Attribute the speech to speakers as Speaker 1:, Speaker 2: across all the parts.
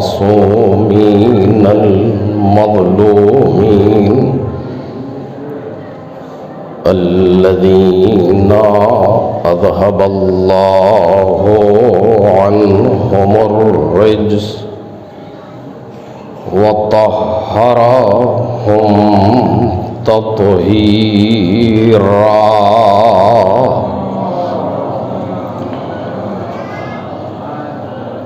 Speaker 1: المعصومين المظلومين الذين أذهب الله عنهم الرجس وطهرهم تطهيرا.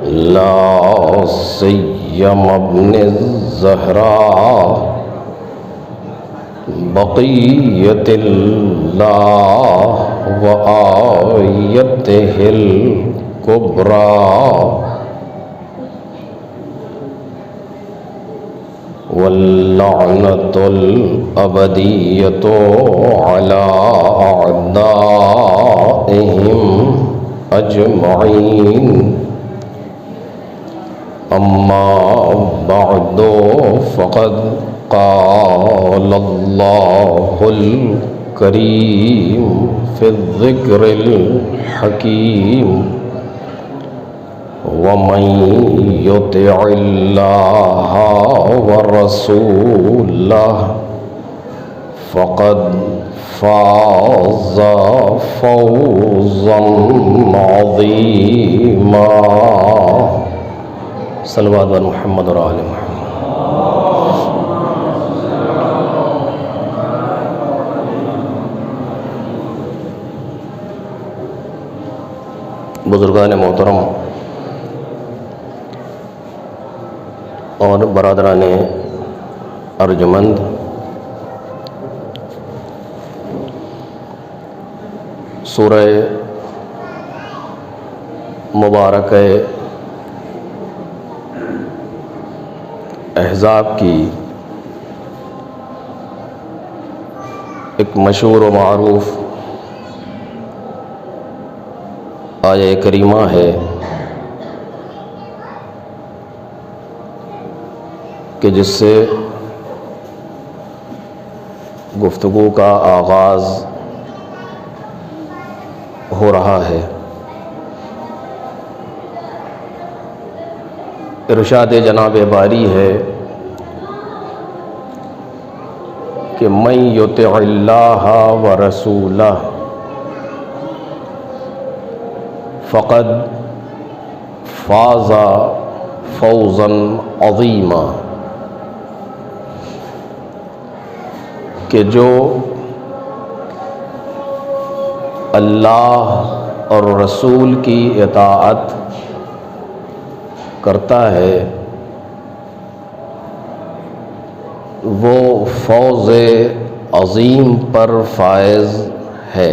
Speaker 1: لا سيما ابن الزهراء بقية الله وآيته الكبرى واللعنة الأبدية على أعدائهم أجمعين. أما بعد فقد قال الله الكريم في الذكر الحكيم: ومن يطع الله ورسوله فقد فاز فوزا عظيما. صلوات علی محمد اور آل محمد. بزرگان محترم اور برادران ارجمند، سورہ مبارک احزاب کی ایک مشہور و معروف آیہ کریمہ ہے کہ جس سے گفتگو کا آغاز ہو رہا ہے. ارشاد جناب باری ہے کہ من یطع اللہ ورسولہ فقد فاز فوزا عظیما، کہ جو اللہ اور رسول کی اطاعت کرتا ہے وہ فوز عظیم پر فائز ہے.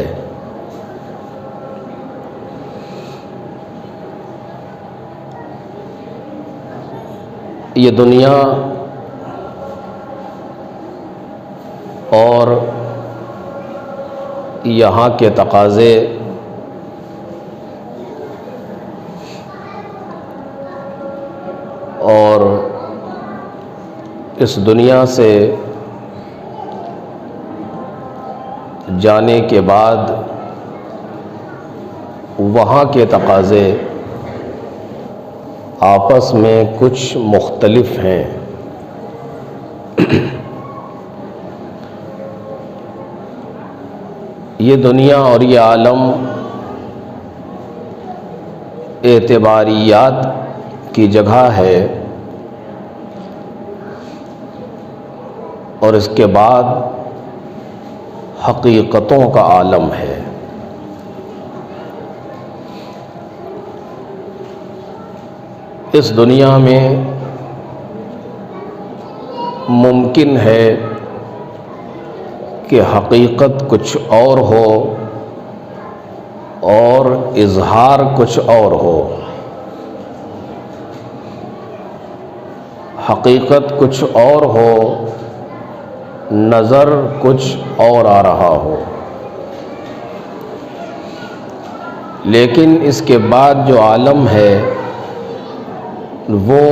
Speaker 1: یہ دنیا اور یہاں کے تقاضے اور اس دنیا سے جانے کے بعد وہاں کے تقاضے آپس میں کچھ مختلف ہیں. یہ دنیا اور یہ عالم اعتباریات کی جگہ ہے اور اس کے بعد حقیقتوں کا عالم ہے. اس دنیا میں ممکن ہے کہ حقیقت کچھ اور ہو اور اظہار کچھ اور ہو. حقیقت کچھ اور ہو، نظر کچھ اور آ رہا ہو. لیکن اس کے بعد جو عالم ہے وہ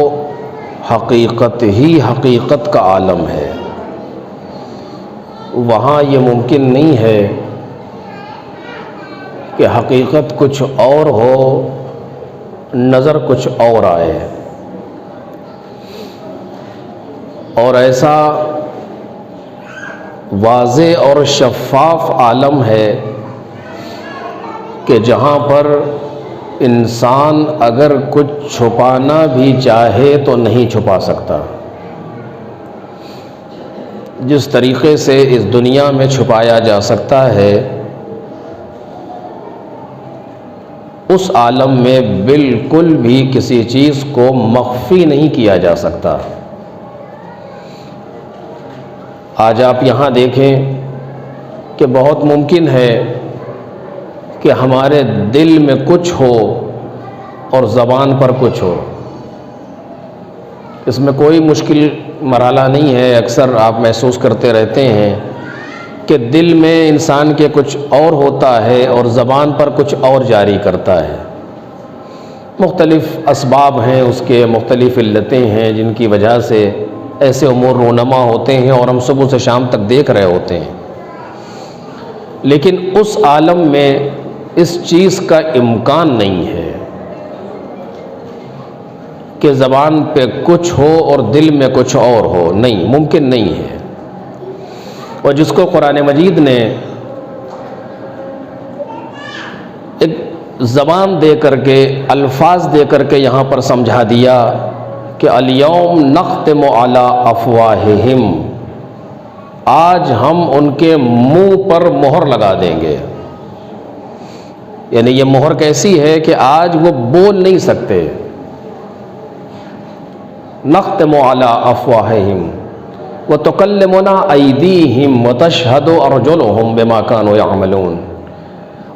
Speaker 1: حقیقت ہی حقیقت کا عالم ہے. وہاں یہ ممکن نہیں ہے کہ حقیقت کچھ اور ہو، نظر کچھ اور آئے. اور ایسا واضح اور شفاف عالم ہے کہ جہاں پر انسان اگر کچھ چھپانا بھی چاہے تو نہیں چھپا سکتا۔ جس طریقے سے اس دنیا میں چھپایا جا سکتا ہے، اس عالم میں بالکل بھی کسی چیز کو مخفی نہیں کیا جا سکتا۔ آج آپ یہاں دیکھیں کہ بہت ممکن ہے کہ ہمارے دل میں کچھ ہو اور زبان پر کچھ ہو۔ اس میں کوئی مشکل مرحلہ نہیں ہے، اکثر آپ محسوس کرتے رہتے ہیں کہ دل میں انسان کے کچھ اور ہوتا ہے اور زبان پر کچھ اور جاری کرتا ہے۔ مختلف اسباب ہیں، اس کے مختلف علتیں ہیں جن کی وجہ سے ایسے امور رونما ہوتے ہیں اور ہم صبح سے شام تک دیکھ رہے ہوتے ہیں۔ لیکن اس عالم میں اس چیز کا امکان نہیں ہے کہ زبان پہ کچھ ہو اور دل میں کچھ اور ہو، نہیں، ممکن نہیں ہے۔ اور جس کو قرآن مجید نے ایک زبان دے کر کے، الفاظ دے کر کے یہاں پر سمجھا دیا کہ الیوم نختم علی افواہہم، آج ہم ان کے منہ پر مہر لگا دیں گے۔ یعنی یہ مہر کیسی ہے کہ آج وہ بول نہیں سکتے۔ نختم علی افواہہم وتکلمنا ایدیہم وتشہد ارجلہم بما کانوا یعملون،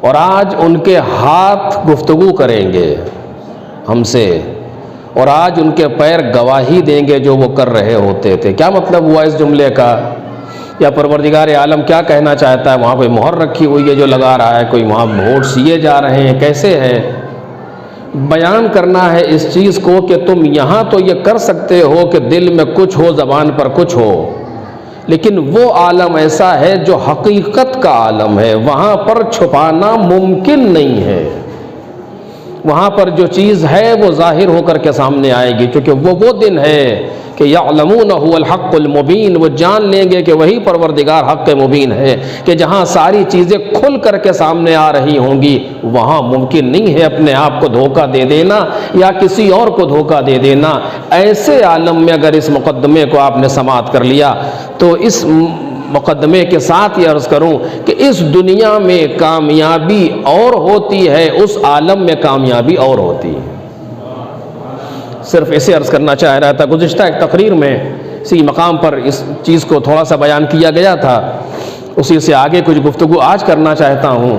Speaker 1: اور آج ان کے ہاتھ گفتگو کریں گے ہم سے، اور آج ان کے پیر گواہی دیں گے جو وہ کر رہے ہوتے تھے۔ کیا مطلب ہوا اس جملے کا؟ یا پروردگار عالم کیا کہنا چاہتا ہے؟ وہاں کوئی مہر رکھی ہوئی ہے جو لگا رہا ہے، کوئی وہاں ووٹ سیے جا رہے ہیں، کیسے ہے؟ بیان کرنا ہے اس چیز کو کہ تم یہاں تو یہ کر سکتے ہو کہ دل میں کچھ ہو، زبان پر کچھ ہو، لیکن وہ عالم ایسا ہے جو حقیقت کا عالم ہے، وہاں پر چھپانا ممکن نہیں ہے۔ وہاں پر جو چیز ہے وہ ظاہر ہو کر کے سامنے آئے گی، کیونکہ وہ دن ہے کہ یعلمون هو الحق المبین، وہ جان لیں گے کہ وہی پروردگار حق مبین ہے، کہ جہاں ساری چیزیں کھل کر کے سامنے آ رہی ہوں گی، وہاں ممکن نہیں ہے اپنے آپ کو دھوکہ دے دینا یا کسی اور کو دھوکہ دے دینا۔ ایسے عالم میں اگر اس مقدمے کو آپ نے سماعت کر لیا تو اس مقدمے کے ساتھ یہ عرض کروں کہ اس دنیا میں کامیابی اور ہوتی ہے، اس عالم میں کامیابی اور ہوتی ہے۔ صرف اسے عرض کرنا چاہ رہا تھا۔ گزشتہ ایک تقریر میں اسی مقام پر اس چیز کو تھوڑا سا بیان کیا گیا تھا، اسی سے آگے کچھ گفتگو آج کرنا چاہتا ہوں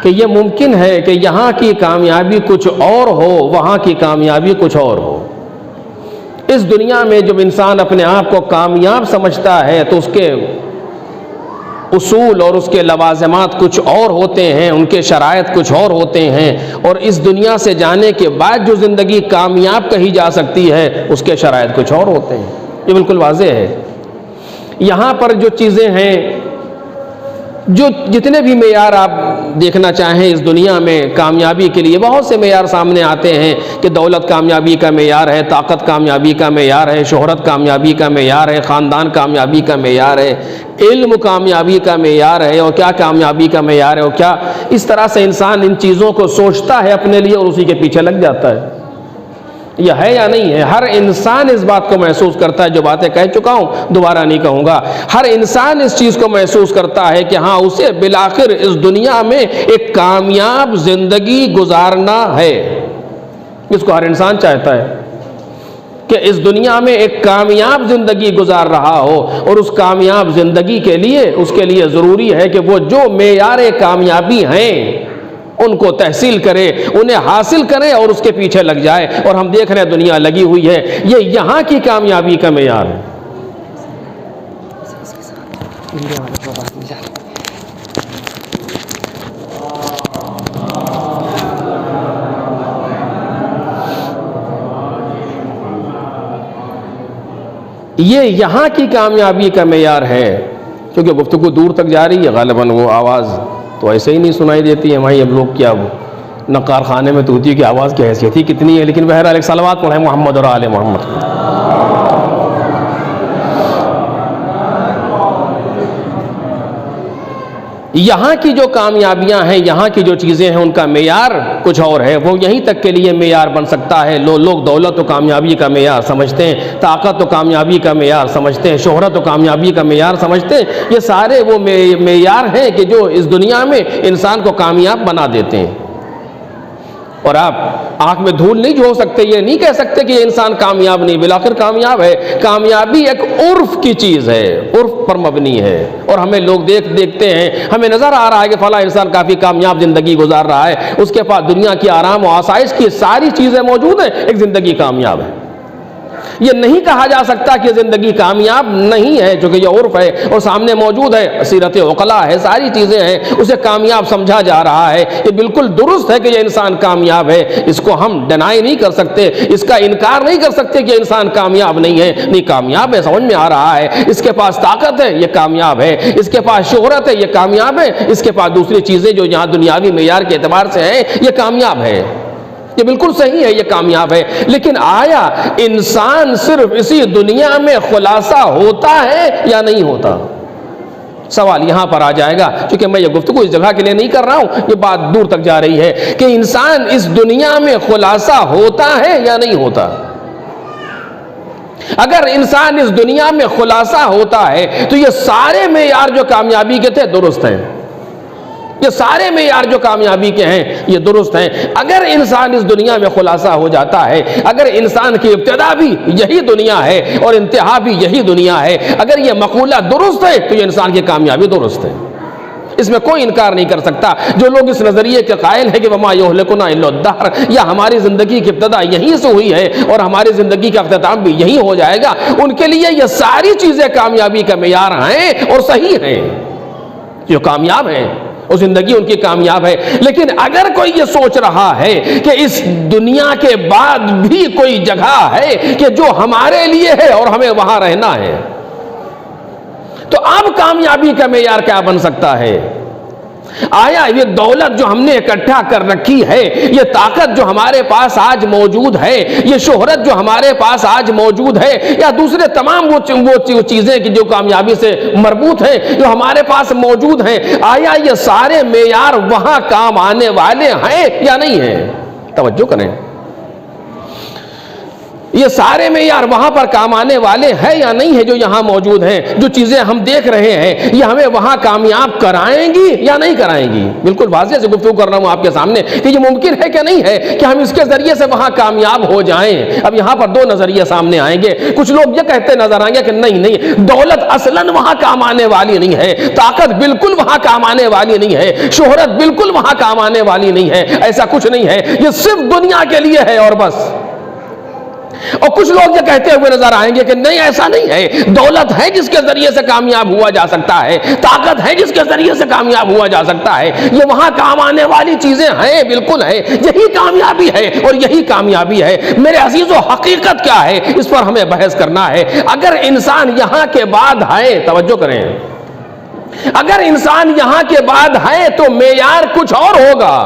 Speaker 1: کہ یہ ممکن ہے کہ یہاں کی کامیابی کچھ اور ہو، وہاں کی کامیابی کچھ اور ہو۔ اس دنیا میں جب انسان اپنے آپ کو کامیاب سمجھتا ہے تو اس کے اصول اور اس کے لوازمات کچھ اور ہوتے ہیں، ان کے شرائط کچھ اور ہوتے ہیں، اور اس دنیا سے جانے کے بعد جو زندگی کامیاب کہی جا سکتی ہے اس کے شرائط کچھ اور ہوتے ہیں۔ یہ بالکل واضح ہے۔ یہاں پر جو چیزیں ہیں، جو جتنے بھی معیار آپ دیکھنا چاہیں اس دنیا میں کامیابی کے لیے، بہت سے معیار سامنے آتے ہیں کہ دولت کامیابی کا معیار ہے، طاقت کامیابی کا معیار ہے، شہرت کامیابی کا معیار ہے، خاندان کامیابی کا معیار ہے، علم کامیابی کا معیار ہے، اور کیا کامیابی کا معیار ہے، اور کیا اس طرح سے انسان ان چیزوں کو سوچتا ہے اپنے لیے اور اسی کے پیچھے لگ جاتا ہے۔ یہ ہے یا نہیں ہے؟ ہر انسان اس بات کو محسوس کرتا ہے، جو باتیں کہہ چکا ہوں دوبارہ نہیں کہوں گا۔ ہر انسان اس چیز کو محسوس کرتا ہے کہ ہاں اسے بالآخر اس دنیا میں ایک کامیاب زندگی گزارنا ہے۔ اس کو ہر انسان چاہتا ہے کہ اس دنیا میں ایک کامیاب زندگی گزار رہا ہو، اور اس کامیاب زندگی کے لیے اس کے لیے ضروری ہے کہ وہ جو معیار کامیابی ہیں ان کو تحصیل کرے، انہیں حاصل کرے اور اس کے پیچھے لگ جائے۔ اور ہم دیکھ رہے ہیں دنیا لگی ہوئی ہے، یہ یہاں کی کامیابی کا معیار ہے۔ یہ یہاں کی کامیابی کا معیار ہے، کیونکہ گفتگو دور تک جا رہی ہے، غالباً وہ آواز تو ایسے ہی نہیں سنائی دیتی ہے بھائی۔ اب لوگ کیا وہ نہ کارخانے میں توتی کی آواز کی حیثیت ہی کتنی ہے، لیکن بہرحال ایک صلوات پڑھیں محمد اور آل محمد۔ یہاں کی جو کامیابیاں ہیں، یہاں کی جو چیزیں ہیں، ان کا معیار کچھ اور ہے، وہ یہیں تک کے لیے معیار بن سکتا ہے۔ لوگ دولت و کامیابی کا معیار سمجھتے ہیں، طاقت و کامیابی کا معیار سمجھتے ہیں، شہرت و کامیابی کا معیار سمجھتے ہیں۔ یہ سارے وہ معیار ہیں کہ جو اس دنیا میں انسان کو کامیاب بنا دیتے ہیں، اور آپ آنکھ میں دھول نہیں جھونک سکتے، یہ نہیں کہہ سکتے کہ یہ انسان کامیاب نہیں، بالآخر کامیاب ہے۔ کامیابی ایک عرف کی چیز ہے، عرف پر مبنی ہے، اور ہمیں لوگ دیکھتے ہیں، ہمیں نظر آ رہا ہے کہ فلاں انسان کافی کامیاب زندگی گزار رہا ہے، اس کے پاس دنیا کی آرام و آسائش کی ساری چیزیں موجود ہیں، ایک زندگی کامیاب ہے۔ یہ نہیں کہا جا سکتا کہ زندگی کامیاب نہیں ہے، چونکہ یہ عرف ہے اور سامنے موجود ہے، سیرت عقلاء ہے، ساری چیزیں ہیں، اسے کامیاب سمجھا جا رہا ہے۔ یہ بالکل درست ہے کہ یہ انسان کامیاب ہے، اس کو ہم ڈینائی نہیں کر سکتے، اس کا انکار نہیں کر سکتے کہ انسان کامیاب نہیں ہے، نہیں کامیاب ہے، سمجھ میں آ رہا ہے۔ اس کے پاس طاقت ہے، یہ کامیاب ہے، اس کے پاس شہرت ہے، یہ کامیاب ہے، اس کے پاس دوسری چیزیں جو یہاں دنیاوی معیار کے اعتبار سے ہیں، یہ کامیاب ہے، یہ بالکل صحیح ہے، یہ کامیاب ہے۔ لیکن آیا انسان صرف اسی دنیا میں خلاصہ ہوتا ہے یا نہیں ہوتا؟ سوال یہاں پر آ جائے گا، کیونکہ میں یہ گفتگو اس جگہ کے لیے نہیں کر رہا ہوں، یہ بات دور تک جا رہی ہے کہ انسان اس دنیا میں خلاصہ ہوتا ہے یا نہیں ہوتا۔ اگر انسان اس دنیا میں خلاصہ ہوتا ہے تو یہ سارے معیار جو کامیابی کے تھے درست ہیں، یہ سارے معیار جو کامیابی کے ہیں یہ درست ہیں۔ اگر انسان اس دنیا میں خلاصہ ہو جاتا ہے، اگر انسان کی ابتدا بھی یہی دنیا ہے اور انتہا بھی یہی دنیا ہے، اگر یہ مقولہ درست ہے تو یہ انسان کی کامیابی درست ہے، اس میں کوئی انکار نہیں کر سکتا۔ جو لوگ اس نظریے کے قائل ہیں کہ وما یہلکنا الا الدہر، یا ہماری زندگی کی ابتدا یہیں سے ہوئی ہے اور ہماری زندگی کا اختتام بھی یہیں ہو جائے گا، ان کے لیے یہ ساری چیزیں کامیابی کا معیار ہیں اور صحیح ہیں، جو کامیاب ہیں، اور زندگی ان کی کامیاب ہے۔ لیکن اگر کوئی یہ سوچ رہا ہے کہ اس دنیا کے بعد بھی کوئی جگہ ہے کہ جو ہمارے لیے ہے اور ہمیں وہاں رہنا ہے، تو اب کامیابی کا معیار کیا بن سکتا ہے؟ آیا یہ دولت جو ہم نے اکٹھا کر رکھی ہے، یہ طاقت جو ہمارے پاس آج موجود ہے، یہ شہرت جو ہمارے پاس آج موجود ہے، یا دوسرے تمام وہ چیزیں کہ جو کامیابی سے مربوط ہیں جو ہمارے پاس موجود ہیں، آیا یہ سارے معیار وہاں کام آنے والے ہیں یا نہیں ہیں؟ توجہ کریں، یہ سارے معیار وہاں پر کام آنے والے ہیں یا نہیں ہیں جو یہاں موجود ہیں؟ جو چیزیں ہم دیکھ رہے ہیں یہ ہمیں وہاں کامیاب کرائیں گی یا نہیں کرائیں گی؟ بالکل واضح سے گفتگو کر رہا ہوں آپ کے سامنے کہ یہ ممکن ہے کہ نہیں ہے کہ ہم اس کے ذریعے سے وہاں کامیاب ہو جائیں۔ اب یہاں پر دو نظریے سامنے آئیں گے، کچھ لوگ یہ کہتے نظر آئیں گے کہ نہیں، دولت اصلاً وہاں کام آنے والی نہیں ہے، طاقت بالکل وہاں کام آنے والی نہیں ہے، شہرت بالکل وہاں کام آنے والی نہیں ہے، ایسا کچھ نہیں ہے، یہ صرف دنیا کے لیے ہے اور بس۔ اور کچھ لوگ یہ کہتے ہوئے نظر آئیں گے کہ نہیں، ایسا نہیں ہے، دولت ہے جس کے ذریعے سے کامیاب ہوا جا سکتا ہے، طاقت ہے جس کے ذریعے سے کامیاب ہوا جا سکتا ہے، یہ وہاں کام آنے والی چیزیں ہیں، بالکل ہے، یہی کامیابی ہے اور یہی کامیابی ہے۔ میرے عزیزو، حقیقت کیا ہے اس پر ہمیں بحث کرنا ہے۔ اگر انسان یہاں کے بعد ہے، توجہ کریں، اگر انسان یہاں کے بعد ہے تو معیار کچھ اور ہوگا،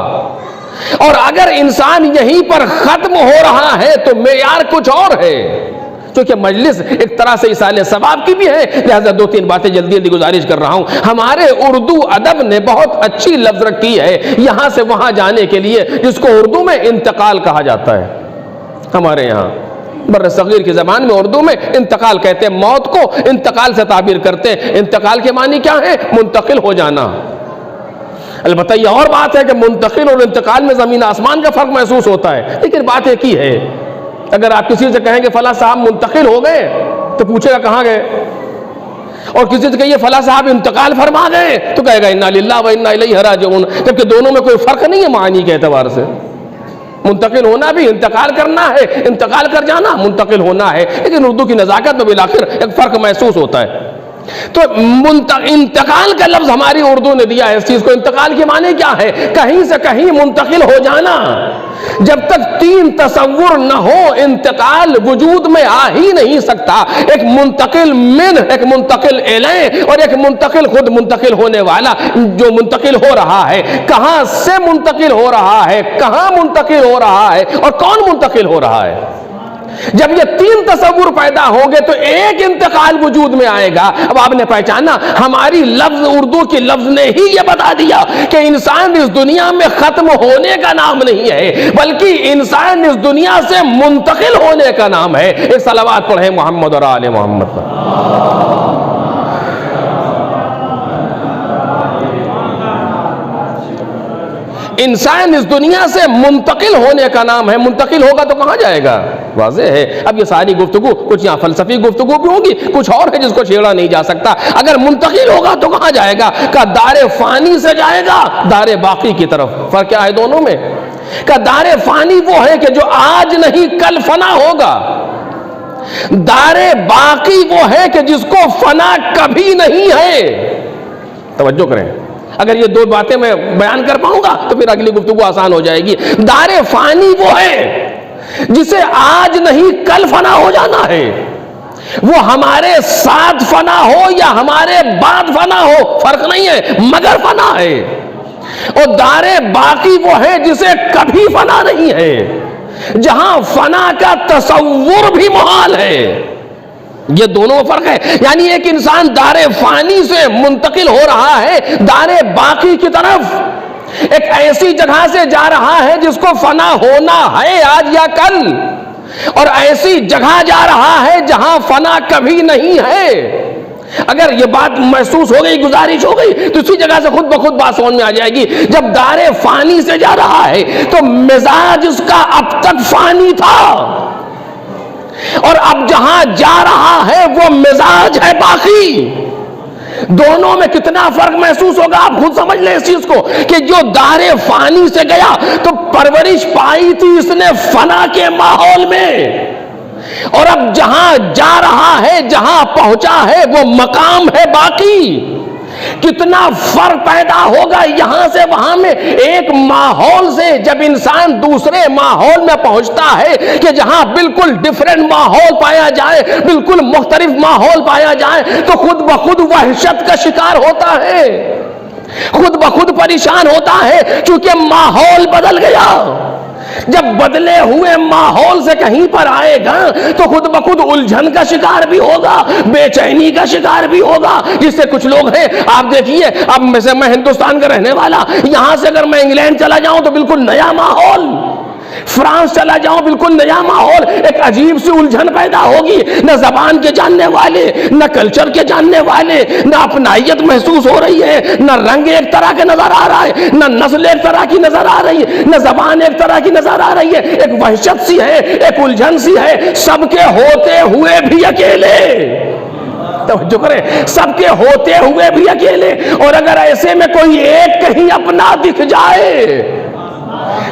Speaker 1: اور اگر انسان یہیں پر ختم ہو رہا ہے تو معیار کچھ اور ہے۔ چونکہ مجلس ایک طرح سے ایصال ثواب کی بھی ہے، لہذا دو تین باتیں جلدی گزارش کر رہا ہوں۔ ہمارے اردو ادب نے بہت اچھی لفظ رکھی ہے یہاں سے وہاں جانے کے لیے، جس کو اردو میں انتقال کہا جاتا ہے۔ ہمارے یہاں بر صغیر کی زبان میں اردو میں انتقال کہتے ہیں، موت کو انتقال سے تعبیر کرتے ہیں۔ انتقال کے معنی کیا ہے؟ منتقل ہو جانا۔ البتہ یہ اور بات ہے کہ منتقل اور انتقال میں زمین آسمان کا فرق محسوس ہوتا ہے، لیکن بات ایک ہی ہے۔ اگر آپ کسی سے کہیں کہ فلاں صاحب منتقل ہو گئے تو پوچھے گا کہاں گئے، اور کسی سے کہیے فلاں صاحب انتقال فرما گئے تو کہے گا انا للہ و انا الیہ راجعون، جبکہ دونوں میں کوئی فرق نہیں ہے معنی کے اعتبار سے۔ منتقل ہونا بھی انتقال کرنا ہے، انتقال کر جانا منتقل ہونا ہے، لیکن اردو کی نزاکت میں بالآخر ایک فرق محسوس ہوتا ہے۔ تو انتقال کا لفظ ہماری اردو نے دیا ہے اس چیز کو۔ انتقال کے معنی کیا ہے؟ کہیں سے کہیں منتقل ہو جانا۔ جب تک تین تصور نہ ہو انتقال وجود میں آ ہی نہیں سکتا۔ ایک منتقل من، ایک منتقل الیہ، اور ایک منتقل خود منتقل ہونے والا جو منتقل ہو رہا ہے۔ کہاں سے منتقل ہو رہا ہے، کہاں منتقل ہو رہا ہے، اور کون منتقل ہو رہا ہے؟ جب یہ تین تصور پیدا ہوں گے تو ایک انتقال وجود میں آئے گا. اب آپ نے پہچانا ہماری لفظ اردو کی لفظ نے ہی یہ بتا دیا کہ انسان اس دنیا میں ختم ہونے کا نام نہیں ہے بلکہ انسان اس دنیا سے منتقل ہونے کا نام ہے. ایک صلوات پڑھیں محمد اور آل محمد پر. انسان اس دنیا سے منتقل ہونے کا نام ہے. منتقل ہوگا تو کہاں جائے گا؟ واضح ہے. اب یہ ساری گفتگو کچھ یہاں فلسفی گفتگو بھی ہوگی, کچھ اور ہے جس کو چھیڑا نہیں جا سکتا. اگر منتقل ہوگا تو کہاں جائے گا؟ کہ دار فانی سے جائے گا دار باقی کی طرف. فرق کیا ہے دونوں میں؟ کہ دار فانی وہ ہے کہ جو آج نہیں کل فنا ہوگا, دار باقی وہ ہے کہ جس کو فنا کبھی نہیں ہے. توجہ کریں, اگر یہ دو باتیں میں بیان کر پاؤں گا تو پھر اگلی گفتگو آسان ہو جائے گی. دار فانی وہ ہے جسے آج نہیں کل فنا ہو جانا ہے, وہ ہمارے ساتھ فنا ہو یا ہمارے بعد فنا ہو فرق نہیں ہے, مگر فنا ہے. اور دار باقی وہ ہے جسے کبھی فنا نہیں ہے, جہاں فنا کا تصور بھی محال ہے. یہ دونوں فرق ہے. یعنی ایک انسان دار فانی سے منتقل ہو رہا ہے دار باقی کی طرف, ایک ایسی جگہ سے جا رہا ہے جس کو فنا ہونا ہے آج یا کل, اور ایسی جگہ جا رہا ہے جہاں فنا کبھی نہیں ہے. اگر یہ بات محسوس ہو گئی, گزارش ہو گئی, تو اسی جگہ سے خود بخود بات سمجھ میں آ جائے گی. جب دار فانی سے جا رہا ہے تو مزاج اس کا اب تک فانی تھا, اور اب جہاں جا رہا ہے وہ مزاج ہے باقی. دونوں میں کتنا فرق محسوس ہوگا آپ خود سمجھ لیں اس چیز کو, کہ جو دار فانی سے گیا تو پرورش پائی تھی اس نے فنا کے ماحول میں, اور اب جہاں جا رہا ہے جہاں پہنچا ہے وہ مقام ہے باقی. کتنا فرق پیدا ہوگا یہاں سے وہاں میں. ایک ماحول سے جب انسان دوسرے ماحول میں پہنچتا ہے کہ جہاں بالکل ڈیفرنٹ ماحول پایا جائے, بالکل مختلف ماحول پایا جائے, تو خود بخود وحشت کا شکار ہوتا ہے, خود بخود پریشان ہوتا ہے, چونکہ ماحول بدل گیا. جب بدلے ہوئے ماحول سے کہیں پر آئے گا تو خود بخود الجھن کا شکار بھی ہوگا, بے چینی کا شکار بھی ہوگا. جس سے کچھ لوگ ہیں, آپ دیکھیے, اب میں ہندوستان کا رہنے والا, یہاں سے اگر میں انگلینڈ چلا جاؤں تو بالکل نیا ماحول, فرانس چلا جاؤں بالکل نیا ماحول, ایک عجیب سی الجھن پیدا ہوگی. نہ زبان کے جاننے والے, نہ کلچر کے جاننے والے, نہ اپنائیت محسوس ہو رہی ہے, نہ رنگ ایک طرح کے نظر آ رہا ہے, نہ نسل ایک طرح کی نظر آ رہی ہے, نہ زبان ایک طرح کی نظر آ رہی ہے. ایک وحشت سی ہے, ایک الجھن سی ہے, سب کے ہوتے ہوئے بھی اکیلے. توجہ کریں, سب کے ہوتے ہوئے بھی اکیلے. اور اگر ایسے میں کوئی ایک کہیں اپنا دکھ جائے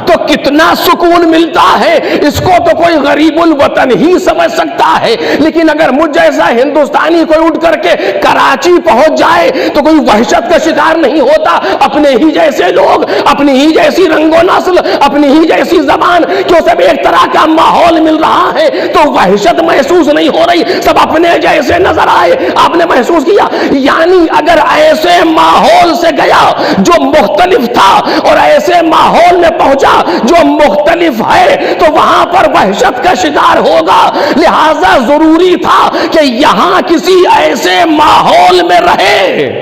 Speaker 1: تو کتنا سکون ملتا ہے. اس کو تو کوئی غریب الوطن ہی سمجھ سکتا ہے, لیکن اگر مجھ جیسا ہندوستانی کوئی اٹھ کر کے کراچی پہنچ جائے تو کوئی وحشت کا شکار نہیں ہوتا. اپنے ہی جیسے لوگ, اپنی ہی جیسی رنگ و نسل, اپنی ہی جیسی زبان, جو سب ایک طرح کا ماحول مل رہا ہے تو وحشت محسوس نہیں ہو رہی, سب اپنے جیسے نظر آئے. آپ نے محسوس کیا, یعنی اگر ایسے ماحول سے گیا جو مختلف تھا اور ایسے ماحول میں پہنچا جو مختلف ہے تو وہاں پر وحشت کا شکار ہوگا. لہذا ضروری تھا کہ یہاں کسی ایسے ماحول میں رہے.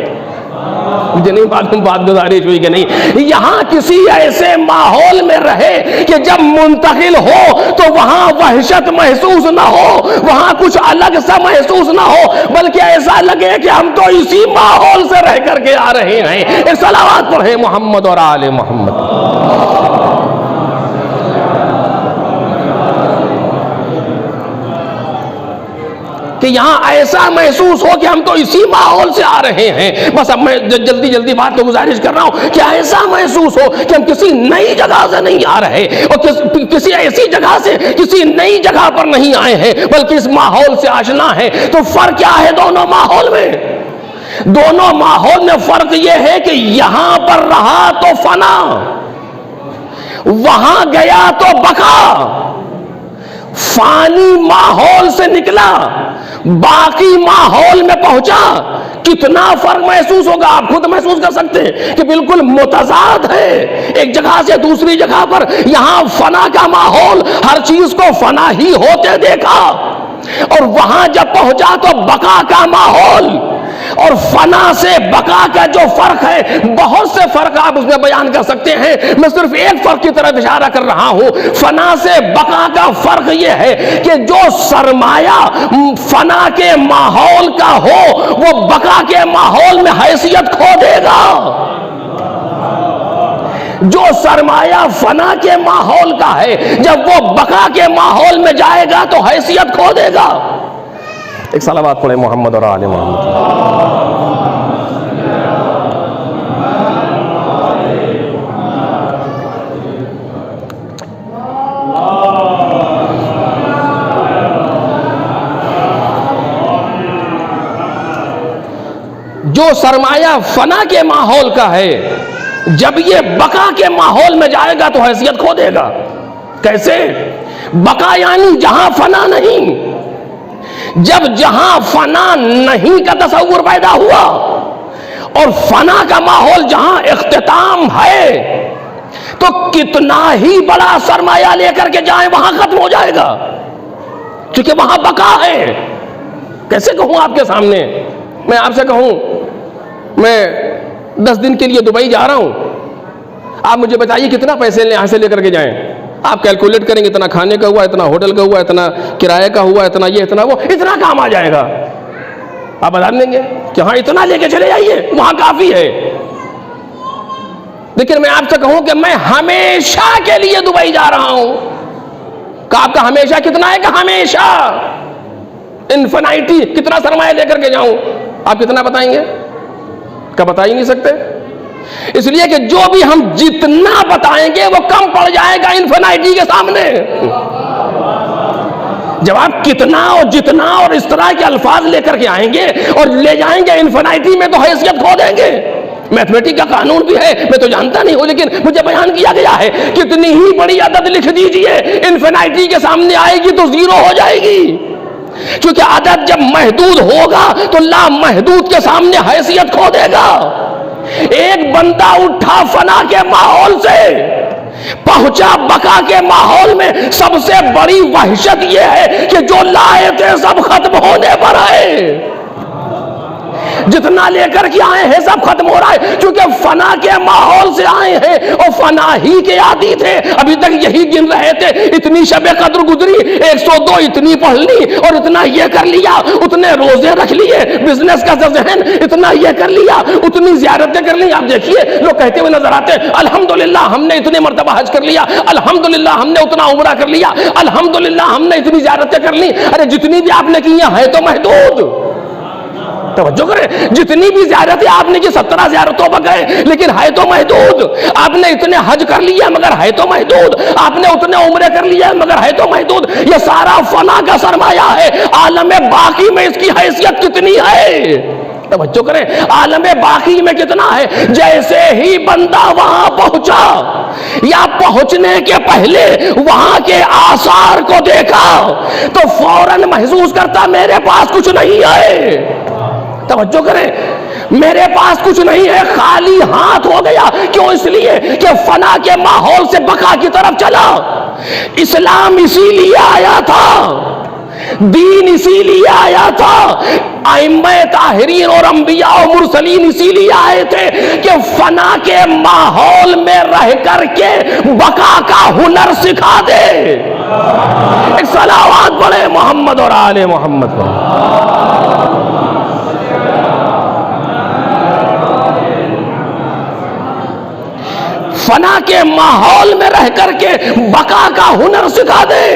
Speaker 1: مجھے نہیں معلوم بات گزارش ہوئی کہ نہیں, یہاں کسی ایسے ماحول میں رہے کہ جب منتقل ہو تو وہاں وحشت محسوس نہ ہو, وہاں کچھ الگ سا محسوس نہ ہو, بلکہ ایسا لگے کہ ہم تو اسی ماحول سے رہ کر کے آ رہے ہیں. ایک صلوات پڑھیں محمد اور آل محمد. کہ یہاں ایسا محسوس ہو کہ ہم تو اسی ماحول سے آ رہے ہیں. بس اب میں جلدی بات تو گزارش کر رہا ہوں کہ ایسا محسوس ہو کہ ہم کسی نئی جگہ سے نہیں آ رہے, اور کسی ایسی جگہ سے کسی نئی جگہ پر نہیں آئے ہیں, بلکہ اس ماحول سے آشنا ہے. تو فرق کیا ہے دونوں ماحول میں؟ دونوں ماحول میں فرق یہ ہے کہ یہاں پر رہا تو فنا, وہاں گیا تو بقا. فانی ماحول سے نکلا باقی ماحول میں پہنچا، کتنا فرق محسوس ہوگا آپ خود محسوس کر سکتے ہیں کہ بالکل متضاد ہے ایک جگہ سے دوسری جگہ پر. یہاں فنا کا ماحول، ہر چیز کو فنا ہی ہوتے دیکھا، اور وہاں جب پہنچا تو بقا کا ماحول. اور فنا سے بقا کا جو فرق ہے، بہت سے فرق آپ اس میں بیان کر سکتے ہیں، میں صرف ایک فرق کی طرف اشارہ کر رہا ہوں. فنا سے بقا کا فرق یہ ہے کہ جو سرمایہ فنا کے ماحول کا ہو وہ بقا کے ماحول میں حیثیت کھو دے گا. جو سرمایہ فنا کے ماحول کا ہے جب وہ بقا کے ماحول میں جائے گا تو حیثیت کھو دے گا. ایک صلوات پڑھیں محمد اور آل محمد. جو سرمایہ فنا کے ماحول کا ہے جب یہ بقا کے ماحول میں جائے گا تو حیثیت کھو دے گا. کیسے؟ بقا یعنی جہاں فنا نہیں. جب جہاں فنا نہیں کا تصور پیدا ہوا اور فنا کا ماحول جہاں اختتام ہے تو کتنا ہی بڑا سرمایہ لے کر کے جائیں وہاں ختم ہو جائے گا، کیونکہ وہاں بقا ہے. کیسے کہوں آپ کے سامنے؟ میں آپ سے کہوں میں 10 دن کے لیے دبئی جا رہا ہوں، آپ مجھے بتائیے کتنا پیسے یہاں سے لے کر کے جائیں؟ آپ کیلکولیٹ کریں گے اتنا کھانے کا ہوا، اتنا ہوٹل کا ہوا، اتنا کرایہ کا ہوا، اتنا یہ اتنا وہ، اتنا کام آ جائے گا. آپ بتا دیں گے کہ ہاں اتنا لے کے چلے جائیے وہاں کافی ہے. لیکن میں آپ سے کہوں کہ میں ہمیشہ کے لیے دبئی جا رہا ہوں، کہ آپ کا ہمیشہ کتنا ہے؟ کہ ہمیشہ انفینائٹی کتنا سرمایہ لے کر کے جاؤں؟ آپ کتنا بتائیں گے؟ کیا بتا ہی نہیں سکتے. اس لیے کہ جو بھی ہم جتنا بتائیں گے وہ کم پڑ جائے گا انفینائٹی کے سامنے. جب آپ کتنا اور جتنا اور اس طرح کے الفاظ لے کر کے آئیں گے اور لے جائیں گے انفینائٹی میں تو حیثیت کھو دیں گے. میتھمیٹک کا قانون بھی ہے، میں تو جانتا نہیں ہوں لیکن مجھے بیان کیا گیا ہے کتنی ہی بڑی عدد لکھ دیجئے انفینائٹی کے سامنے آئے گی تو زیرو ہو جائے گی. کیونکہ عدد جب محدود ہوگا تو لا محدود کے سامنے حیثیت کھو دے گا. ایک بندہ اٹھا فنا کے ماحول سے پہنچا بقا کے ماحول میں، سب سے بڑی وحشت یہ ہے کہ جو لائے تھے سب ختم ہونے پر آئے. جتنا لے کر کے آئے ہیں سب ختم ہو رہا ہے، کیونکہ فنا کے ماحول سے آئے ہیں اور فنا ہی کے عادی تھے. ابھی تک یہی گن رہے تھے، اتنی شب قدر گزری 102 اتنی پڑھ لی اور اتنا یہ کر لیا، اتنے روزے رکھ لیے، بزنس کا ذہن اتنا یہ کر لیا، اتنی زیارتیں کر لی. آپ دیکھیے لوگ کہتے ہوئے نظر آتے ہیں الحمدللہ ہم نے اتنے مرتبہ حج کر لیا، الحمدللہ ہم نے اتنا عمرہ کر لیا، الحمدللہ ہم نے اتنی زیارتیں کر لی. ارے جتنی بھی آپ نے کی ہے تو محدود. توجہ کریں، جتنی بھی زیارتیں آپ نے کی 17 زیارتوں پر گئے لیکن ہے تو محدود. آپ نے اتنے حج کر لیا مگر ہے تو محدود. آپ نے اتنے عمرے کر لیا مگر ہے تو محدود. یہ سارا فنا کا سرمایہ ہے. عالم باقی میں اس کی حیثیت کتنی ہے؟ توجہ کریں، عالم باقی میں کتنا ہے؟ جیسے ہی بندہ وہاں پہنچا یا پہنچنے کے پہلے وہاں کے آثار کو دیکھا تو فوراً محسوس کرتا میرے پاس کچھ نہیں ہے. توجہ کریں، میرے پاس کچھ نہیں ہے، خالی ہاتھ ہو گیا. کیوں؟ اس لیے کہ فنا کے ماحول سے بقا کی طرف چلا. اسلام اسی لیے آیا تھا، دین اسی لیے آیا تھا، ائمہ طاہرین اور انبیاء و مرسلین اسی لیے آئے تھے کہ فنا کے ماحول میں رہ کر کے بقا کا ہنر سکھا دے. ایک صلوات پڑھے محمد اور آل محمد پر. فنا کے ماحول میں رہ کر کے بقا کا ہنر سکھا دے.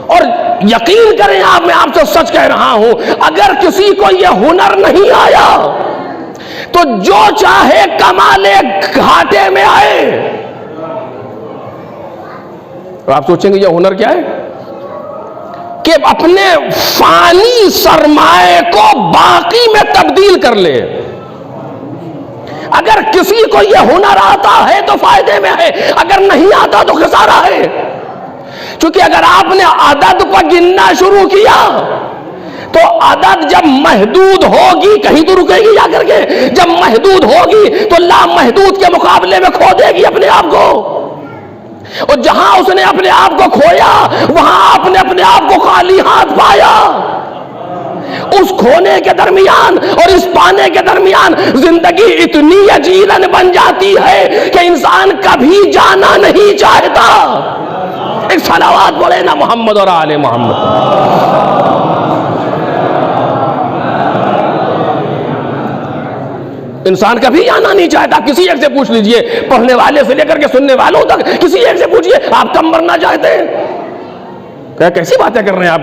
Speaker 1: اور یقین کریں آپ، میں آپ سے سچ کہہ رہا ہوں، اگر کسی کو یہ ہنر نہیں آیا تو جو چاہے کما لے گھاٹے میں آئے. تو آپ سوچیں گے یہ ہنر کیا ہے؟ کہ اپنے فانی سرمایہ کو باقی میں تبدیل کر لے. اگر کسی کو یہ ہنر آتا ہے تو فائدے میں ہے، اگر نہیں آتا تو خسارہ ہے. چونکہ اگر آپ نے عدد کو گننا شروع کیا تو عدد جب محدود ہوگی کہیں تو رکے گی جا کر کے، جب محدود ہوگی تو لامحدود کے مقابلے میں کھو دے گی اپنے آپ کو، اور جہاں اس نے اپنے آپ کو کھویا وہاں آپ نے اپنے آپ کو خالی ہاتھ پایا۔ اس کھونے کے درمیان اور اس پانے کے درمیان زندگی اتنی عجیرن بن جاتی ہے کہ انسان کبھی جانا نہیں چاہتا۔ ایک صلوات پڑھے نا محمد اور آل محمد۔ انسان کبھی جانا نہیں چاہتا۔ کسی ایک سے پوچھ لیجئے، پڑھنے والے سے لے کر کے سننے والوں تک، کسی ایک سے پوچھئے آپ کم مرنا چاہتے ہیں؟ کیسی باتیں کر رہے ہیں آپ؟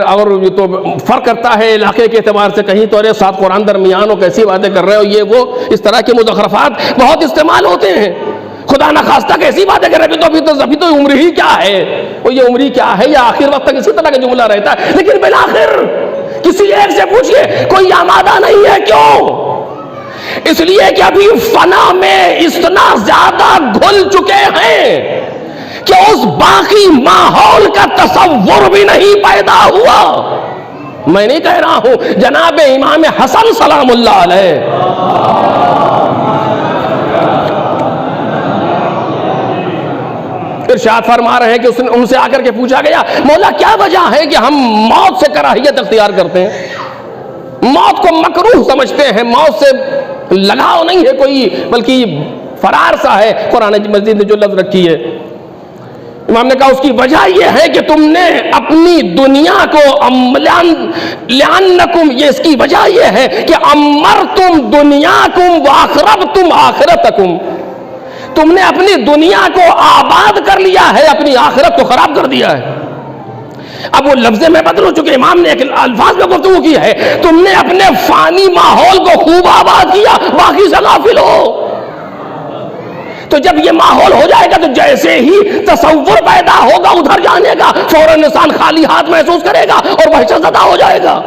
Speaker 1: اور یہ تو فرق کرتا ہے علاقے کے اعتبار سے، کہیں تو ارے ساتھ قرآن درمیان ہو، کیسی باتیں کر رہے ہو، یہ وہ اس طرح کے مزخرفات بہت استعمال ہوتے ہیں۔ خدا نہ خواستہ کیسی باتیں کر رہے ہیں، ابھی تو عمر ہی کیا ہے، وہ یہ عمری کیا ہے، یا آخر وقت تک اسی طرح کا جملہ رہتا ہے، لیکن بالآخر کسی ایک سے پوچھئے کوئی آمادہ نہیں ہے۔ کیوں؟ اس لیے کہ ابھی فنا میں اتنا زیادہ گھل چکے ہیں کہ اس باقی ماحول کا تصور بھی نہیں پیدا ہوا۔ میں نہیں کہہ رہا ہوں، جناب امام حسن سلام اللہ علیہ ارشاد فرما رہے ہیں کہ ان سے آ کر کے پوچھا گیا، مولا کیا وجہ ہے کہ ہم موت سے کراہیت اختیار کرتے ہیں، موت کو مکروہ سمجھتے ہیں، موت سے لگاؤ نہیں ہے کوئی، بلکہ فرار سا ہے۔ قرآن مجید نے جو لفظ رکھی ہے، امام نے کہا اس کی وجہ یہ ہے کہ تم نے اپنی دنیا کو لأنکم، یہ اس کی وجہ یہ ہے کہ امرتم دنیاکم واخربتم آخرتکم، تم نے اپنی دنیا کو آباد کر لیا ہے، اپنی آخرت کو خراب کر دیا ہے۔ اب وہ لفظ میں بدل ہو چکے، امام نے ایک الفاظ میں گفتگو کی ہے، تم نے اپنے فانی ماحول کو خوب آباد کیا، باقی سے غافل ہو۔ تو جب یہ ماحول ہو جائے گا تو جیسے ہی تصور پیدا ہوگا ادھر جانے کا، فوراً انسان خالی ہاتھ محسوس کرے گا اور وحشت زدہ ہو جائے گا۔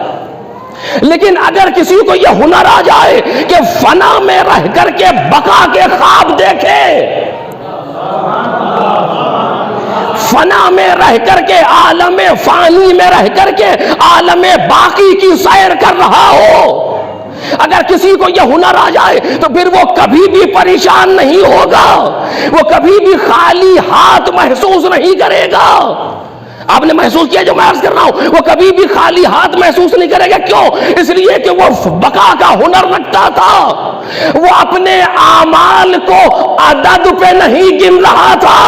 Speaker 1: لیکن اگر کسی کو یہ ہنر آ جائے کہ فنا میں رہ کر کے بقا کے خواب دیکھے، فنا میں رہ کر کے عالم فانی میں رہ کر کے عالم باقی کی سیر کر رہا ہو، اگر کسی کو یہ ہنر آ جائے تو پھر وہ کبھی بھی پریشان نہیں ہوگا، وہ کبھی بھی خالی ہاتھ محسوس نہیں کرے گا۔ آپ نے محسوس کیا جو میں عرض کر رہا ہوں، وہ کبھی بھی خالی ہاتھ محسوس نہیں کرے گا۔ کیوں؟ اس لیے کہ وہ بقا کا ہنر رکھتا تھا، وہ اپنے اعمال کو عدد پہ نہیں گن رہا تھا۔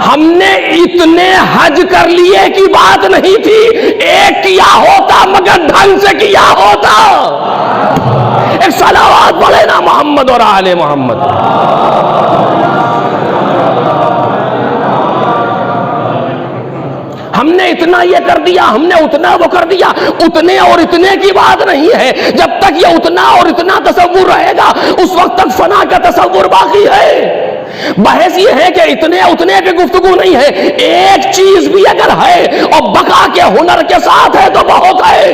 Speaker 1: ہم نے اتنے حج کر لیے کی بات نہیں تھی، ایک کیا ہوتا مگر ڈھنگ سے کیا ہوتا۔ ایک صلوات پڑھے نا محمد اور آل محمد۔ ہم نے اتنا یہ کر دیا، ہم نے اتنا وہ کر دیا، اتنے اور اتنے کی بات نہیں ہے۔ جب تک یہ اتنا اور اتنا تصور رہے گا اس وقت تک فنا کا تصور باقی ہے۔ بحث یہ ہے کہ اتنے اتنے پہ گفتگو نہیں ہے، ایک چیز بھی اگر ہے اور بقا کے ہنر کے ساتھ ہے تو بہت ہے،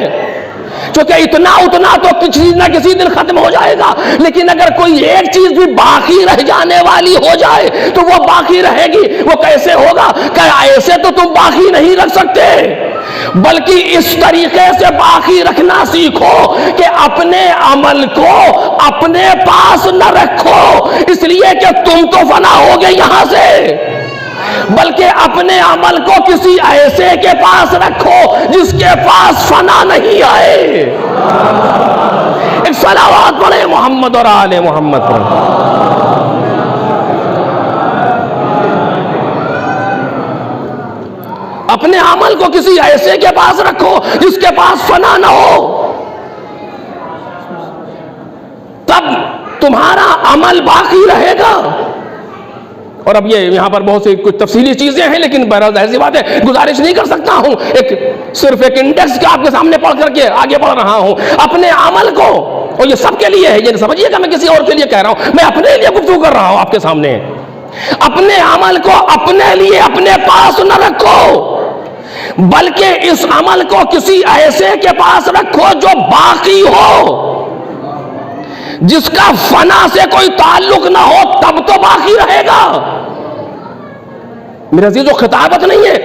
Speaker 1: چونکہ اتنا اتنا تو کسی نہ کسی دن ختم ہو جائے گا، لیکن اگر کوئی ایک چیز بھی باقی رہ جانے والی ہو جائے تو وہ باقی رہے گی۔ وہ کیسے ہوگا کہ ایسے تو تم باقی نہیں رکھ سکتے، بلکہ اس طریقے سے باقی رکھنا سیکھو کہ اپنے عمل کو اپنے پاس نہ رکھو اس لیے کہ تم تو فنا ہو گئے یہاں سے، بلکہ اپنے عمل کو کسی ایسے کے پاس رکھو جس کے پاس فنا نہیں آئے۔ ایک صلوات پڑھے محمد اور آل محمد پر۔ اپنے عمل کو کسی ایسے کے پاس رکھو جس کے پاس فنا نہ ہو، تب تمہارا عمل باقی رہے گا۔ اور اب یہ یہاں پر بہت سی کچھ تفصیلی چیزیں ہیں، لیکن بہرحال ظاہر سی بات ہے گزارش نہیں کر سکتا ہوں، صرف ایک انڈیکس کا آپ کے سامنے پڑھ کر کے آگے بڑھ رہا ہوں۔ اپنے عمل کو، اور یہ سب کے لیے ہے، یہ سمجھیے گا میں کسی اور کے لیے کہہ رہا ہوں، میں اپنے لیے گفتگو کر رہا ہوں آپ کے سامنے۔ اپنے عمل کو اپنے لیے اپنے پاس نہ رکھو، بلکہ اس عمل کو کسی ایسے کے پاس رکھو جو باقی ہو، جس کا فنا سے کوئی تعلق نہ ہو، تب تو باقی رہے گا۔ میرے عزیزو خطابت نہیں ہے.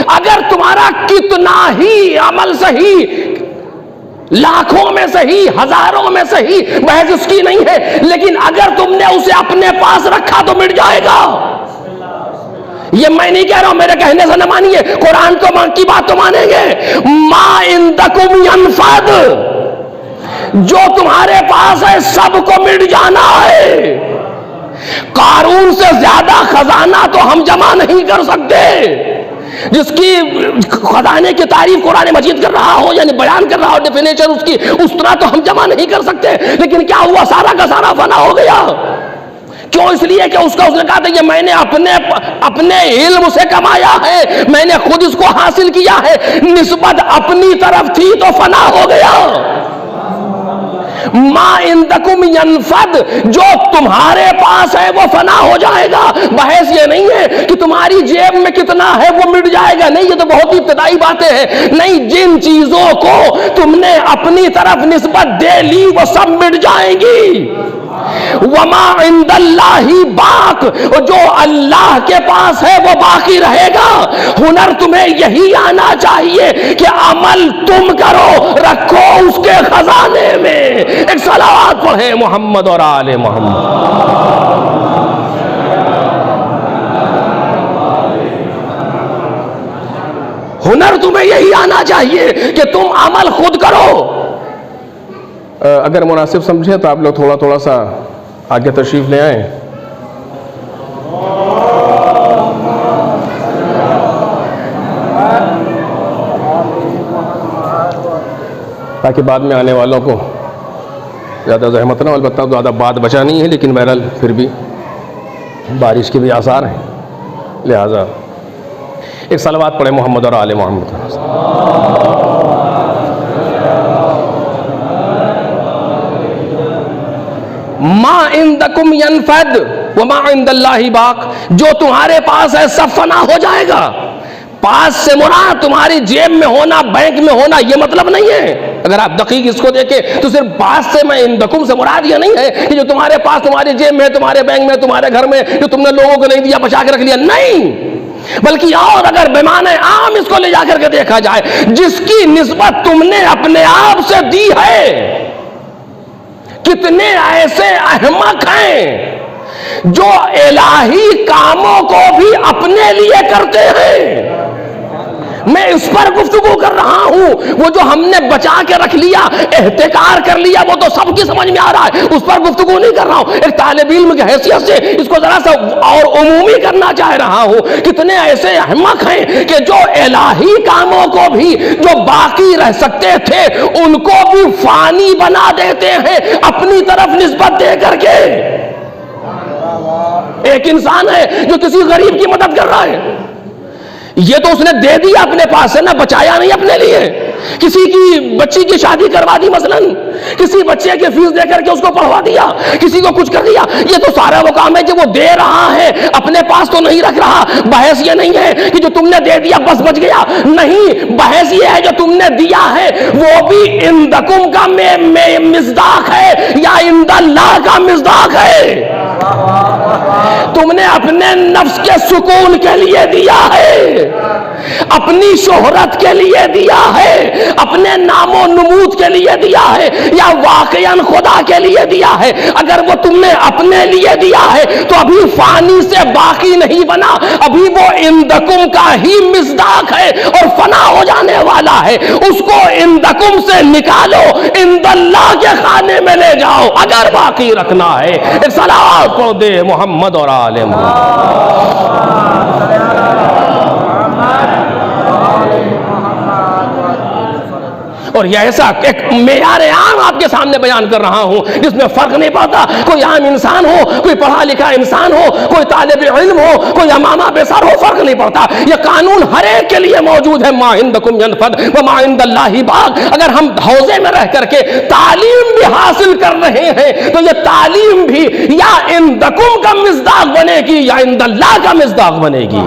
Speaker 1: اگر تمہارا کتنا ہی عمل صحیح، لاکھوں میں صحیح، ہزاروں میں صحیح، بحث اس کی نہیں ہے، لیکن اگر تم نے اسے اپنے پاس رکھا تو مٹ جائے گا. یہ میں نہیں کہہ رہا ہوں، میرے کہنے سے نہ مانیے، قرآن کی بات تو مانیں گے. ما عندکم ینفد، جو تمہارے پاس ہے سب کو مٹ جانا ہے. قارون سے زیادہ خزانہ تو ہم جمع نہیں کر سکتے. جس کی خزانے کی تعریف قرآن مجید کر رہا ہو، یعنی بیان کر رہا ہو ڈیفینیشن اس کی، اس طرح تو ہم جمع نہیں کر سکتے. لیکن کیا ہوا؟ سارا کا سارا فنا ہو گیا. کیوں؟ اس لیے کہ اس نے کہا تھا یہ میں نے اپنے علم سے کمایا ہے، میں نے خود اس کو حاصل کیا ہے. نسبت اپنی طرف تھی تو فنا ہو گیا. ما عندکم ینفد، جو تمہارے پاس ہے وہ فنا ہو جائے گا. بحث یہ نہیں ہے کہ تمہاری جیب میں کتنا ہے وہ مٹ جائے گا، نہیں، یہ تو بہت ہی ابتدائی باتیں ہیں. نہیں، جن چیزوں کو تم نے اپنی طرف نسبت دے لی وہ سب مٹ جائیں گی. وما عند اللہ باق، جو اللہ کے پاس ہے وہ باقی رہے گا. ہنر تمہیں یہی آنا چاہیے کہ عمل تم کرو، رکھو اس کے خزانے میں. ایک صلوات پڑھے محمد اور آل محمد. ہنر تمہیں یہی آنا چاہیے کہ تم عمل خود کرو. اگر مناسب سمجھے تو آپ لوگ تھوڑا سا آگے تشریف لے آئیں. تاکہ بعد میں آنے والوں کو زیادہ زحمت نہ ہو. البتہ زیادہ بات بچا نہیں ہے، لیکن بہرحال پھر بھی بارش کے بھی آثار ہیں، لہٰذا ایک صلوات پڑھے محمد اور آل محمد. ما عندکم ینفد وما عند اللہ باق، جو تمہارے پاس ہے سب فنا ہو جائے گا. پاس سے مراد تمہاری جیب میں ہونا، بینک میں ہونا، یہ مطلب نہیں ہے. اگر آپ دقیق اس کو دیکھیں تو صرف پاس سے میں عندکم سے مراد یہ نہیں ہے کہ جو تمہارے پاس تمہاری جیب میں، تمہارے بینک میں، تمہارے گھر میں، جو تم نے لوگوں کو نہیں دیا بچا کے رکھ لیا، نہیں. بلکہ اور اگر بمعنی عام اس کو لے جا کر کے دیکھا جائے، جس کی نسبت تم نے اپنے آپ سے دی ہے. کتنے ایسے احمق ہیں جو الہی کاموں کو بھی اپنے لیے کرتے ہیں. میں اس پر گفتگو کر رہا ہوں. وہ جو ہم نے بچا کے رکھ لیا، احتکار کر لیا، وہ تو سب کی سمجھ میں آ رہا ہے، اس پر گفتگو نہیں کر رہا ہوں. ایک طالب علم کی حیثیت سے اس کو ذرا سا اور عمومی کرنا چاہ رہا ہوں. کتنے ایسے احمق ہیں کہ جو الہی کاموں کو بھی جو باقی رہ سکتے تھے ان کو بھی فانی بنا دیتے ہیں اپنی طرف نسبت دے کر کے. ایک انسان ہے جو کسی غریب کی مدد کر رہا ہے، یہ تو اس نے دے دیا اپنے پاس سے، نہ بچایا نہیں اپنے لیے. کسی کی بچی کی شادی کروا دی، مثلا کسی بچے کی فیس دے کر کے اس کو پڑھوا دیا، کسی کو کچھ کر دیا. یہ تو سارا وہ کام ہے کہ وہ دے رہا ہے، اپنے پاس تو نہیں رکھ رہا. بحث یہ نہیں ہے کہ جو تم نے دے دیا بس بچ گیا، نہیں. بحث یہ ہے جو تم نے دیا ہے وہ بھی عندکم کا مصداق ہے یا عند اللہ کا مصداق ہے. تم نے اپنے نفس کے سکون کے لیے دیا ہے، اپنی شہرت کے لیے دیا ہے، اپنے نام و نمود کے لیے دیا ہے، یا واقعاً خدا کے لیے دیا ہے. اگر وہ تم نے اپنے لیے دیا ہے تو ابھی فانی سے باقی نہیں بنا، ابھی وہ عندکم کا ہی مصداق ہے اور فنا ہو جانے والا ہے. اس کو عندکم سے نکالو، عند اللہ کے خانے میں لے جاؤ اگر باقی رکھنا ہے. ایک صلوات پڑھ دے محمد اور آل محمد. اور یہ ایسا ایک معیار عام آپ کے سامنے بیان کر رہا ہوں جس میں فرق نہیں پڑتا کوئی عام انسان ہو، کوئی پڑھا لکھا انسان ہو، کوئی طالب علم ہو، کوئی امامہ بیسار ہو، فرق نہیں پڑتا. یہ قانون ہر ایک کے لیے موجود ہے. ما عندکم ینفد وما عند اللہ باق. اگر ہم حوزے میں رہ کر کے تعلیم بھی حاصل کر رہے ہیں تو یہ تعلیم بھی یا عندکم کا مصداق بنے گی یا عند اللہ کا مصداق بنے گی.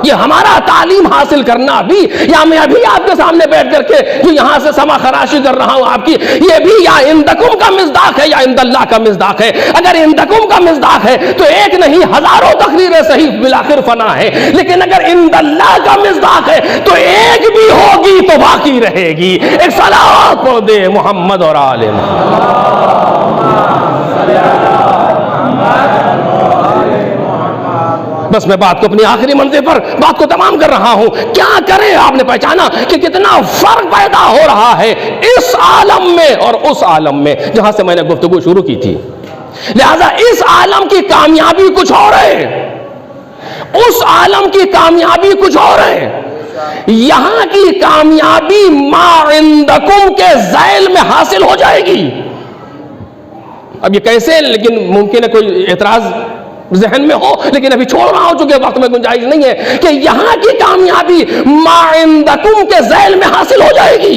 Speaker 1: یہ ہمارا تعلیم حاصل کرنا بھی، یا میں ابھی آپ کے سامنے بیٹھ کر کے جو یہاں سے سما خراشی کر رہا ہوں آپ کی، یہ بھی یا عندکم کا مصداق ہے یا عند اللہ کا مصداق ہے۔ اگر عندکم کا مصداق ہے تو ایک نہیں ہزاروں تقریریں صحیح بالآخر فنا ہے، لیکن اگر عند اللہ کا مصداق ہے تو ایک بھی ہوگی تو باقی رہے گی۔ ایک صلوات پڑھ دے محمد اور آل محمد۔ بس میں بات کو اپنی آخری منزل پر بات کو تمام کر رہا ہوں۔ کیا کریں؟ آپ نے پہچانا کہ کتنا فرق پیدا ہو رہا ہے اس عالم میں اور اس عالم میں جہاں سے میں نے گفتگو شروع کی تھی۔ لہذا اس عالم کی کامیابی کچھ اور ہے، اس عالم کی کامیابی کچھ اور ہے۔ یہاں کی کامیابی ما عندکم کے ذیل میں حاصل ہو جائے گی۔ اب یہ کیسے؟ لیکن ممکن ہے کوئی اعتراض ذہن میں ہو، لیکن ابھی چھوڑ رہا ہوں چونکہ وقت میں گنجائش نہیں ہے کہ یہاں کی کامیابی ما عندکم کے ذیل میں حاصل ہو جائے گی۔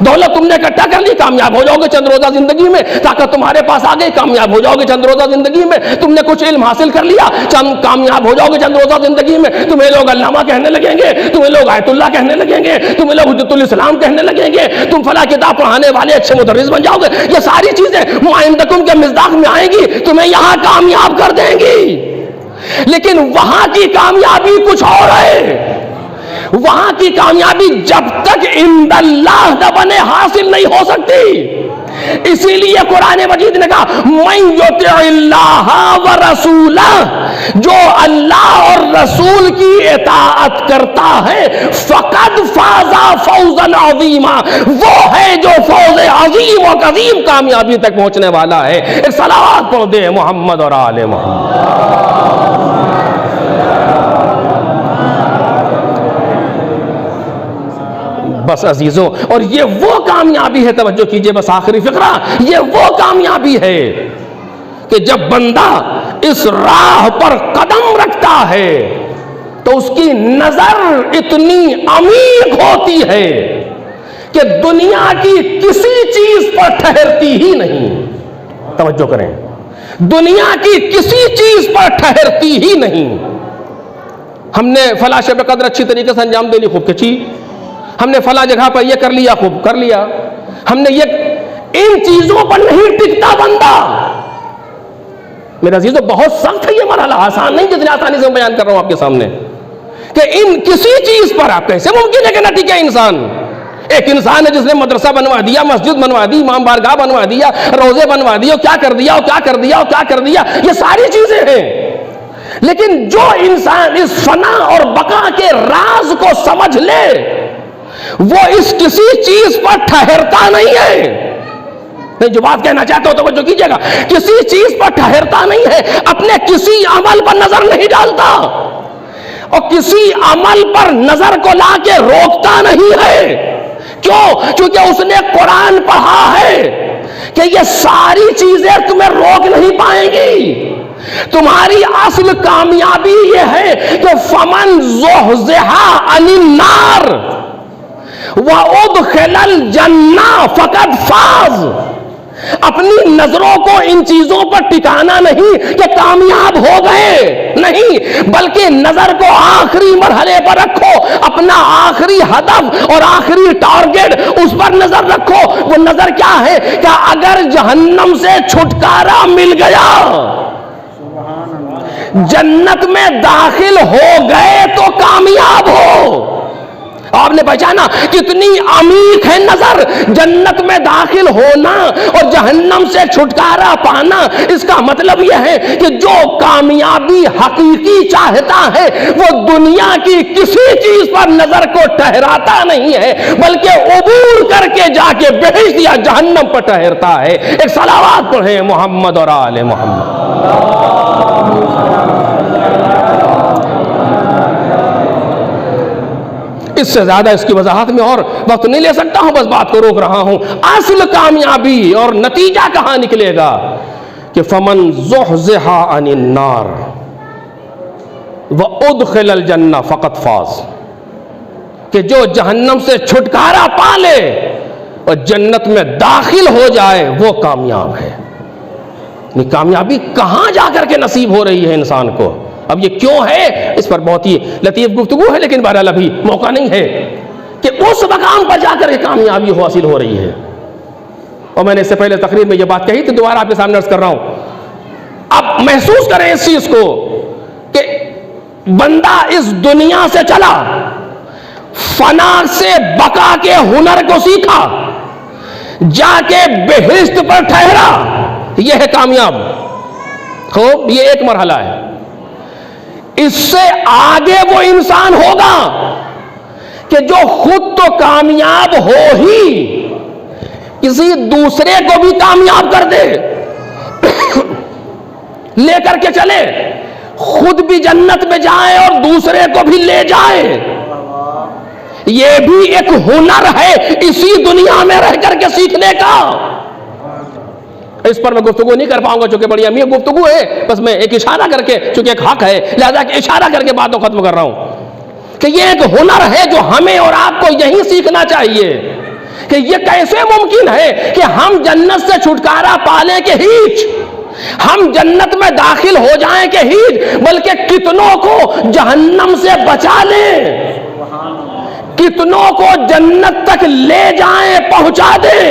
Speaker 1: دولت تم نے اکٹھا کر لی، کامیاب ہو جاؤ گے چند روزہ زندگی میں۔ طاقت تمہارے پاس آ گئی، کامیاب ہو جاؤ گے چند روزہ زندگی میں۔ تم نے کچھ علم حاصل کر لیا، چند کامیاب ہو جاؤ گے چند روزہ زندگی میں۔ تمہیں لوگ علامہ کہنے لگیں گے، تمہیں لوگ آیت اللہ کہنے لگیں گے، تمہیں لوگ حجت الاسلام کہنے لگیں گے، تم فلاں کتاب پڑھانے والے اچھے مدرس بن جاؤ گے۔ یہ ساری چیزیں ما عندکم کے مصداق میں آئیں گی، تمہیں یہاں کامیاب کر دیں گی۔ لیکن وہاں کی کامیابی کچھ اور ہے۔ وہاں کی کامیابی جب تک عند اللہ نہ بنے حاصل نہیں ہو سکتی۔ اسی لیے قرآن مجید نے کہا من یطع اللہ ورسولہ، جو اللہ اور رسول کی اطاعت کرتا ہے فقد فاز فوزا عظیما، وہ ہے جو فوز عظیم و عظیم کامیابی تک پہنچنے والا ہے۔ ایک صلوات پڑھ دے محمد اور آل محمد۔ بس عزیزوں، اور یہ وہ کامیابی ہے، توجہ کیجئے بس آخری فقرہ، یہ وہ کامیابی ہے کہ جب بندہ اس راہ پر قدم رکھتا ہے تو اس کی نظر اتنی عمیق ہوتی ہے کہ دنیا کی کسی چیز پر ٹھہرتی ہی نہیں۔ توجہ کریں، دنیا کی کسی چیز پر ٹھہرتی ہی نہیں۔ ہم نے فلاں شب قدر اچھی طریقے سے انجام دے لی، خوب کچی۔ ہم نے فلاں جگہ پر یہ کر لیا، خوب کر لیا۔ ہم نے یہ ان چیزوں پر نہیں ٹکتا بندہ۔ میرے عزیزوں، بہت سخت ہے یہ مرحلہ، آسان نہیں جتنی آسانی سے میں بیان کر رہا ہوں آپ کے سامنے کہ ان کسی چیز پر آپ کیسے ممکن ہے کہ نہ ٹکے انسان۔ ایک انسان ہے جس نے مدرسہ بنوا دیا، مسجد بنوا دی، امام بارگاہ بنوا دیا، روزے بنوا دیے، کیا کر دیا اور کیا کر دیا اور کیا کر دیا، یہ ساری چیزیں ہیں۔ لیکن جو انسان اس فنا اور بقا کے راز کو سمجھ لے وہ اس کسی چیز پر ٹھہرتا نہیں ہے۔ میں جو بات کہنا چاہتا ہوں توجہ کیجئے گا، کسی چیز پر ٹھہرتا نہیں ہے، اپنے کسی عمل پر نظر نہیں ڈالتا اور کسی عمل پر نظر کو لا کے روکتا نہیں ہے۔ کیوں؟ چونکہ اس نے قرآن پڑھا ہے کہ یہ ساری چیزیں تمہیں روک نہیں پائیں گی۔ تمہاری اصل کامیابی یہ ہے کہ فمن زحزح عن النار وَأُدْخِلَ الْجَنَّةَ فَقَدْ فَازَ۔ اپنی نظروں کو ان چیزوں پر ٹکانا نہیں کہ کامیاب ہو گئے، نہیں، بلکہ نظر کو آخری مرحلے پر رکھو، اپنا آخری ہدف اور آخری ٹارگٹ اس پر نظر رکھو۔ وہ نظر کیا ہے کہ اگر جہنم سے چھٹکارا مل گیا، جنت میں داخل ہو گئے تو کامیاب ہو۔ آپ نے پہچانا کتنی عمیق ہے نظر۔ جنت میں داخل ہونا اور جہنم سے چھٹکارا پانا، اس کا مطلب یہ ہے کہ جو کامیابی حقیقی چاہتا ہے وہ دنیا کی کسی چیز پر نظر کو ٹھہراتا نہیں ہے، بلکہ عبور کر کے جا کے بہشت یا جہنم پر ٹھہرتا ہے۔ ایک صلوات پڑھیں محمد اور آل محمد۔ اس سے زیادہ اس کی وضاحت میں اور وقت نہیں لے سکتا ہوں، بس بات کو روک رہا ہوں۔ اصل کامیابی اور نتیجہ کہاں نکلے گا کہ فمن زحزح عن النار وادخل الجنہ فقد فاز، کہ جو جہنم سے چھٹکارا پا لے اور جنت میں داخل ہو جائے وہ کامیاب ہے۔ کامیابی کہاں جا کر کے نصیب ہو رہی ہے انسان کو؟ اب یہ کیوں ہے اس پر بہت ہی لطیف گفتگو ہے، لیکن بہرحال ابھی موقع نہیں ہے کہ اس مقام پر جا کر کے کامیابی حاصل ہو رہی ہے. اور میں نے اس سے پہلے تقریر میں یہ بات کہی تھی، دوبارہ آپ کے سامنے عرض کر رہا ہوں. اب محسوس کریں اس چیز کو کہ بندہ اس دنیا سے چلا، فنا سے بقا کے ہنر کو سیکھا، جا کے بہشت پر ٹھہرا، یہ ہے کامیاب. خوب، یہ ایک مرحلہ ہے. اس سے آگے وہ انسان ہوگا کہ جو خود تو کامیاب ہو ہی کسی دوسرے کو بھی کامیاب کر دے، لے کر کے چلے، خود بھی جنت میں جائے اور دوسرے کو بھی لے جائے. یہ بھی ایک ہنر ہے اسی دنیا میں رہ کر کے سیکھنے کا. اس پر میں گفتگو نہیں کر پاؤں گا چونکہ بڑی اہم گفتگو ہے، بس میں ایک اشارہ کر کے، چونکہ ایک حق ہے لہذا کہ اشارہ کر کے باتوں ختم کر رہا ہوں کہ یہ ایک ہنر ہے جو ہمیں اور آپ کو یہی سیکھنا چاہیے کہ یہ کیسے ممکن ہے کہ ہم جنت سے چھٹکارا پالیں کہ ہیچ، ہم جنت میں داخل ہو جائیں کہ ہیچ، بلکہ کتنوں کو جہنم سے بچا لیں، کتنوں کو جنت تک لے جائیں، پہنچا دیں.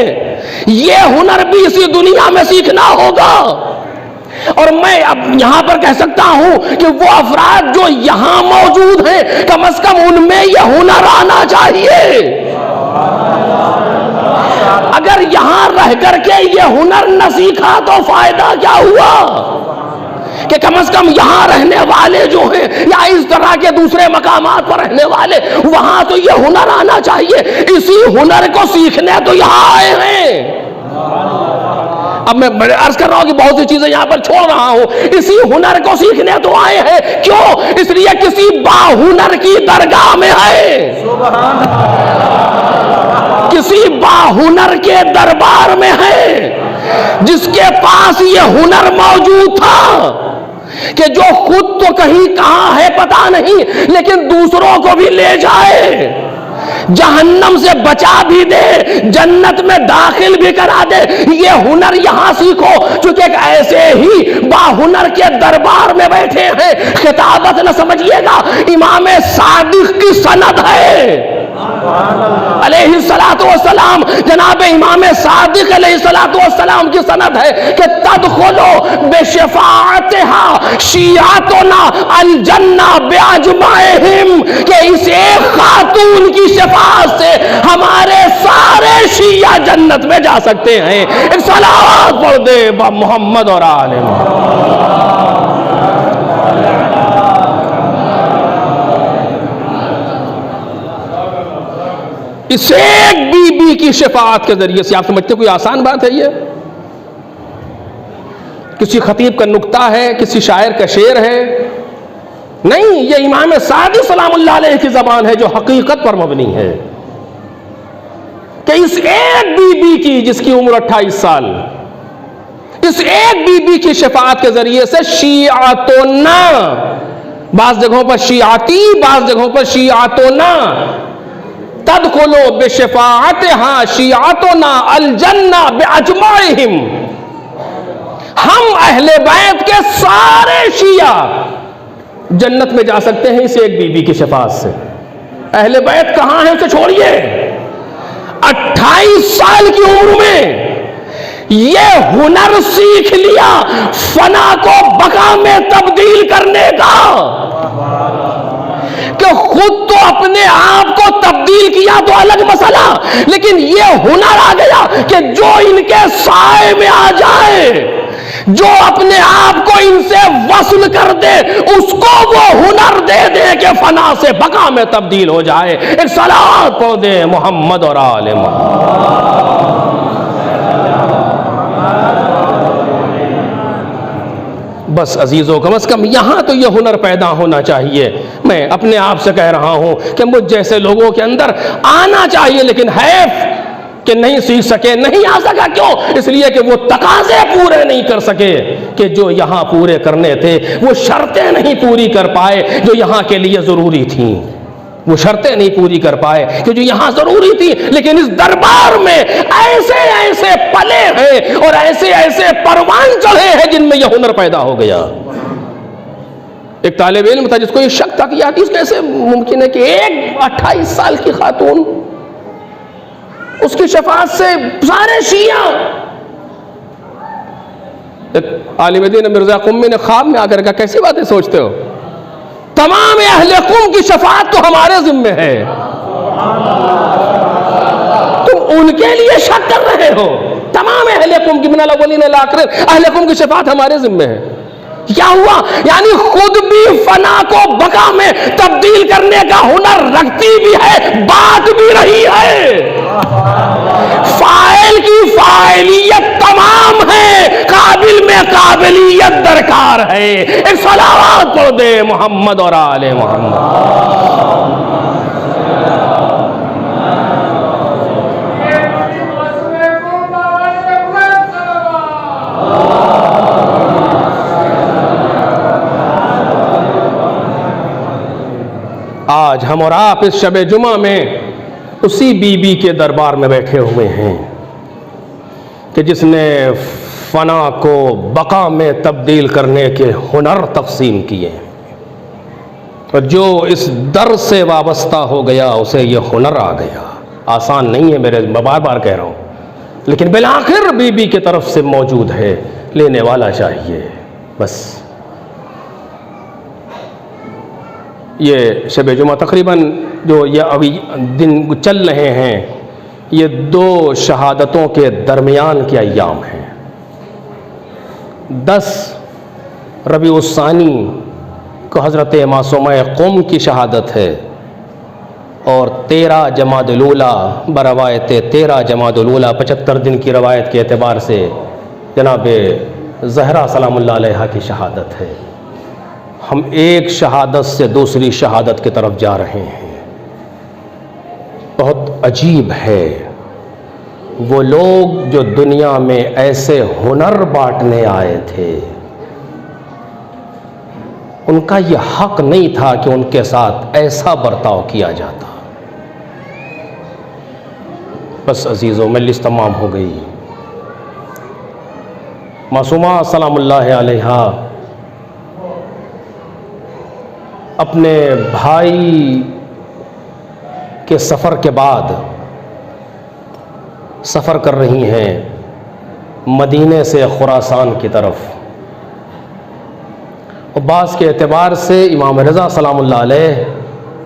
Speaker 1: یہ ہنر بھی اسی دنیا میں سیکھنا ہوگا. اور میں اب یہاں پر کہہ سکتا ہوں کہ وہ افراد جو یہاں موجود ہیں کم از کم ان میں یہ ہنر آنا چاہیے. اگر یہاں رہ کر کے یہ ہنر نہ سیکھا تو فائدہ کیا ہوا کہ کم از کم یہاں رہنے والے جو ہیں یا اس طرح کے دوسرے مقامات پر رہنے والے، وہاں تو یہ ہنر آنا چاہیے. اسی ہنر کو سیکھنے تو یہاں آئے ہیں. اب میں عرض کر رہا ہوں کہ بہت سی چیزیں یہاں پر چھوڑ رہا ہوں. اسی ہنر کو سیکھنے تو آئے ہیں. کیوں؟ اس لیے کسی باہنر کی درگاہ میں ہے، کسی باہنر کے دربار میں ہے جس کے پاس یہ ہنر موجود تھا کہ جو خود تو کہیں کہاں ہے پتہ نہیں، لیکن دوسروں کو بھی لے جائے، جہنم سے بچا بھی دے، جنت میں داخل بھی کرا دے. یہ ہنر یہاں سیکھو، چونکہ ایک ایسے ہی باہنر کے دربار میں بیٹھے ہیں. خطابت نہ سمجھیے گا، امام صادق کی سند ہے علیہ الصلوۃ والسلام، جناب امام صادق علیہ الصلوۃ والسلام کی سند ہے کہ تدخلوا بشفاعتها شیعتنا الجنہ باجمعہم، کہ اس ایک خاتون کی شفاعت سے ہمارے سارے شیعہ جنت میں جا سکتے ہیں. ایک صلوات پڑھ دے محمد اور آل محمد. اس ایک بی بی کی شفاعت کے ذریعے سے، آپ سمجھتے کوئی آسان بات ہے؟ یہ کسی خطیب کا نکتہ ہے، کسی شاعر کا شعر ہے؟ نہیں، یہ امام صادق سلام اللہ علیہ کی زبان ہے جو حقیقت پر مبنی ہے کہ اس ایک بی بی کی جس کی عمر 28 سال، اس ایک بی بی کی شفاعت کے ذریعے سے شیعتنا، بعض جگہوں پر شیعتی، بعض جگہوں پر شیعتنا، تدخلوا بشفاعتها شیعتنا الجنہ باجمعہم، ہم اہل بیت کے سارے شیعہ جنت میں جا سکتے ہیں اس ایک بی بی کی شفاعت سے. اہل بیت کہاں ہیں اسے چھوڑیے، 28 سال کی عمر میں یہ ہنر سیکھ لیا فنا کو بقا میں تبدیل کرنے کا، کہ خود تو اپنے آپ کو تبدیل کیا تو الگ مسئلہ، لیکن یہ ہنر آ گیا کہ جو ان کے سائے میں آ جائے، جو اپنے آپ کو ان سے وصل کر دے، اس کو وہ ہنر دے دے کہ فنا سے بقا میں تبدیل ہو جائے. ایک صلوات پڑھ دے محمد اور آل محمد. بس عزیزو، کم از کم یہاں تو یہ ہنر پیدا ہونا چاہیے. میں اپنے آپ سے کہہ رہا ہوں کہ مجھ جیسے لوگوں کے اندر آنا چاہیے، لیکن حیف کہ نہیں سیکھ سکے. نہیں آ سکا، کیوں؟ اس لیے کہ وہ تقاضے پورے نہیں کر سکے کہ جو یہاں پورے کرنے تھے، وہ شرطیں نہیں پوری کر پائے جو یہاں کے لیے ضروری تھیں، وہ شرطیں نہیں پوری کر پائے کہ جو یہاں ضروری تھی. لیکن اس دربار میں ایسے ایسے پلے ہیں اور ایسے ایسے پروان چڑھے ہیں جن میں یہ ہنر پیدا ہو گیا. ایک طالب علم تھا جس کو یہ شک تھا کہ یہ حدیث کیسے ممکن ہے کہ ایک 28 سال کی خاتون اس کی شفاعت سے سارے شیعہ. ایک عالم دین مرزا قمی نے خواب میں آ کر کہا کیسی باتیں سوچتے ہو, تمام اہل قم کی شفاعت تو ہمارے ذمہ ہے, تم ان کے لیے شک کر رہے ہو؟ تمام اہل قم کی من الاولین الی آخرین اہل قم کی شفاعت ہمارے ذمہ ہے. کیا ہوا؟ یعنی خود بھی فنا کو بقا میں تبدیل کرنے کا ہنر رکھتی بھی ہے, بات بھی رہی ہے. فاعل کی فاعلیت تمام ہے, قابل میں قابلیت درکار ہے. ایک صلوات پڑھ دے محمد اور آل محمد. آج ہم اور آپ اس شب جمعہ میں اسی بی بی کے دربار میں بیٹھے ہوئے ہیں کہ جس نے فنا کو بقا میں تبدیل کرنے کے ہنر تقسیم کیے, اور جو اس در سے وابستہ ہو گیا اسے یہ ہنر آ گیا. آسان نہیں ہے, میرے بار بار کہہ رہا ہوں, لیکن بالآخر بی بی کی طرف سے موجود ہے, لینے والا چاہیے. بس یہ شب جمعہ تقریباً جو یہ ابھی دن چل رہے ہیں, یہ 2 شہادتوں کے درمیان کے ایام ہیں. 10 ربیع الثانی کو حضرت معصومہ قم کی شہادت ہے, اور 13 جمادی الاولیٰ بروایت 13 جمادی الاولیٰ 75 دن کی روایت کے اعتبار سے جناب زہرا سلام اللہ علیہا کی شہادت ہے. ہم ایک شہادت سے دوسری شہادت کی طرف جا رہے ہیں. بہت عجیب ہے, وہ لوگ جو دنیا میں ایسے ہنر بانٹنے آئے تھے, ان کا یہ حق نہیں تھا کہ ان کے ساتھ ایسا برتاؤ کیا جاتا. بس عزیزو, مجلس تمام ہو گئی. معصومہ سلام اللہ علیہا اپنے بھائی کے سفر کے بعد سفر کر رہی ہیں مدینے سے خراسان کی طرف. اور بعض کے اعتبار سے امام رضا سلام اللہ علیہ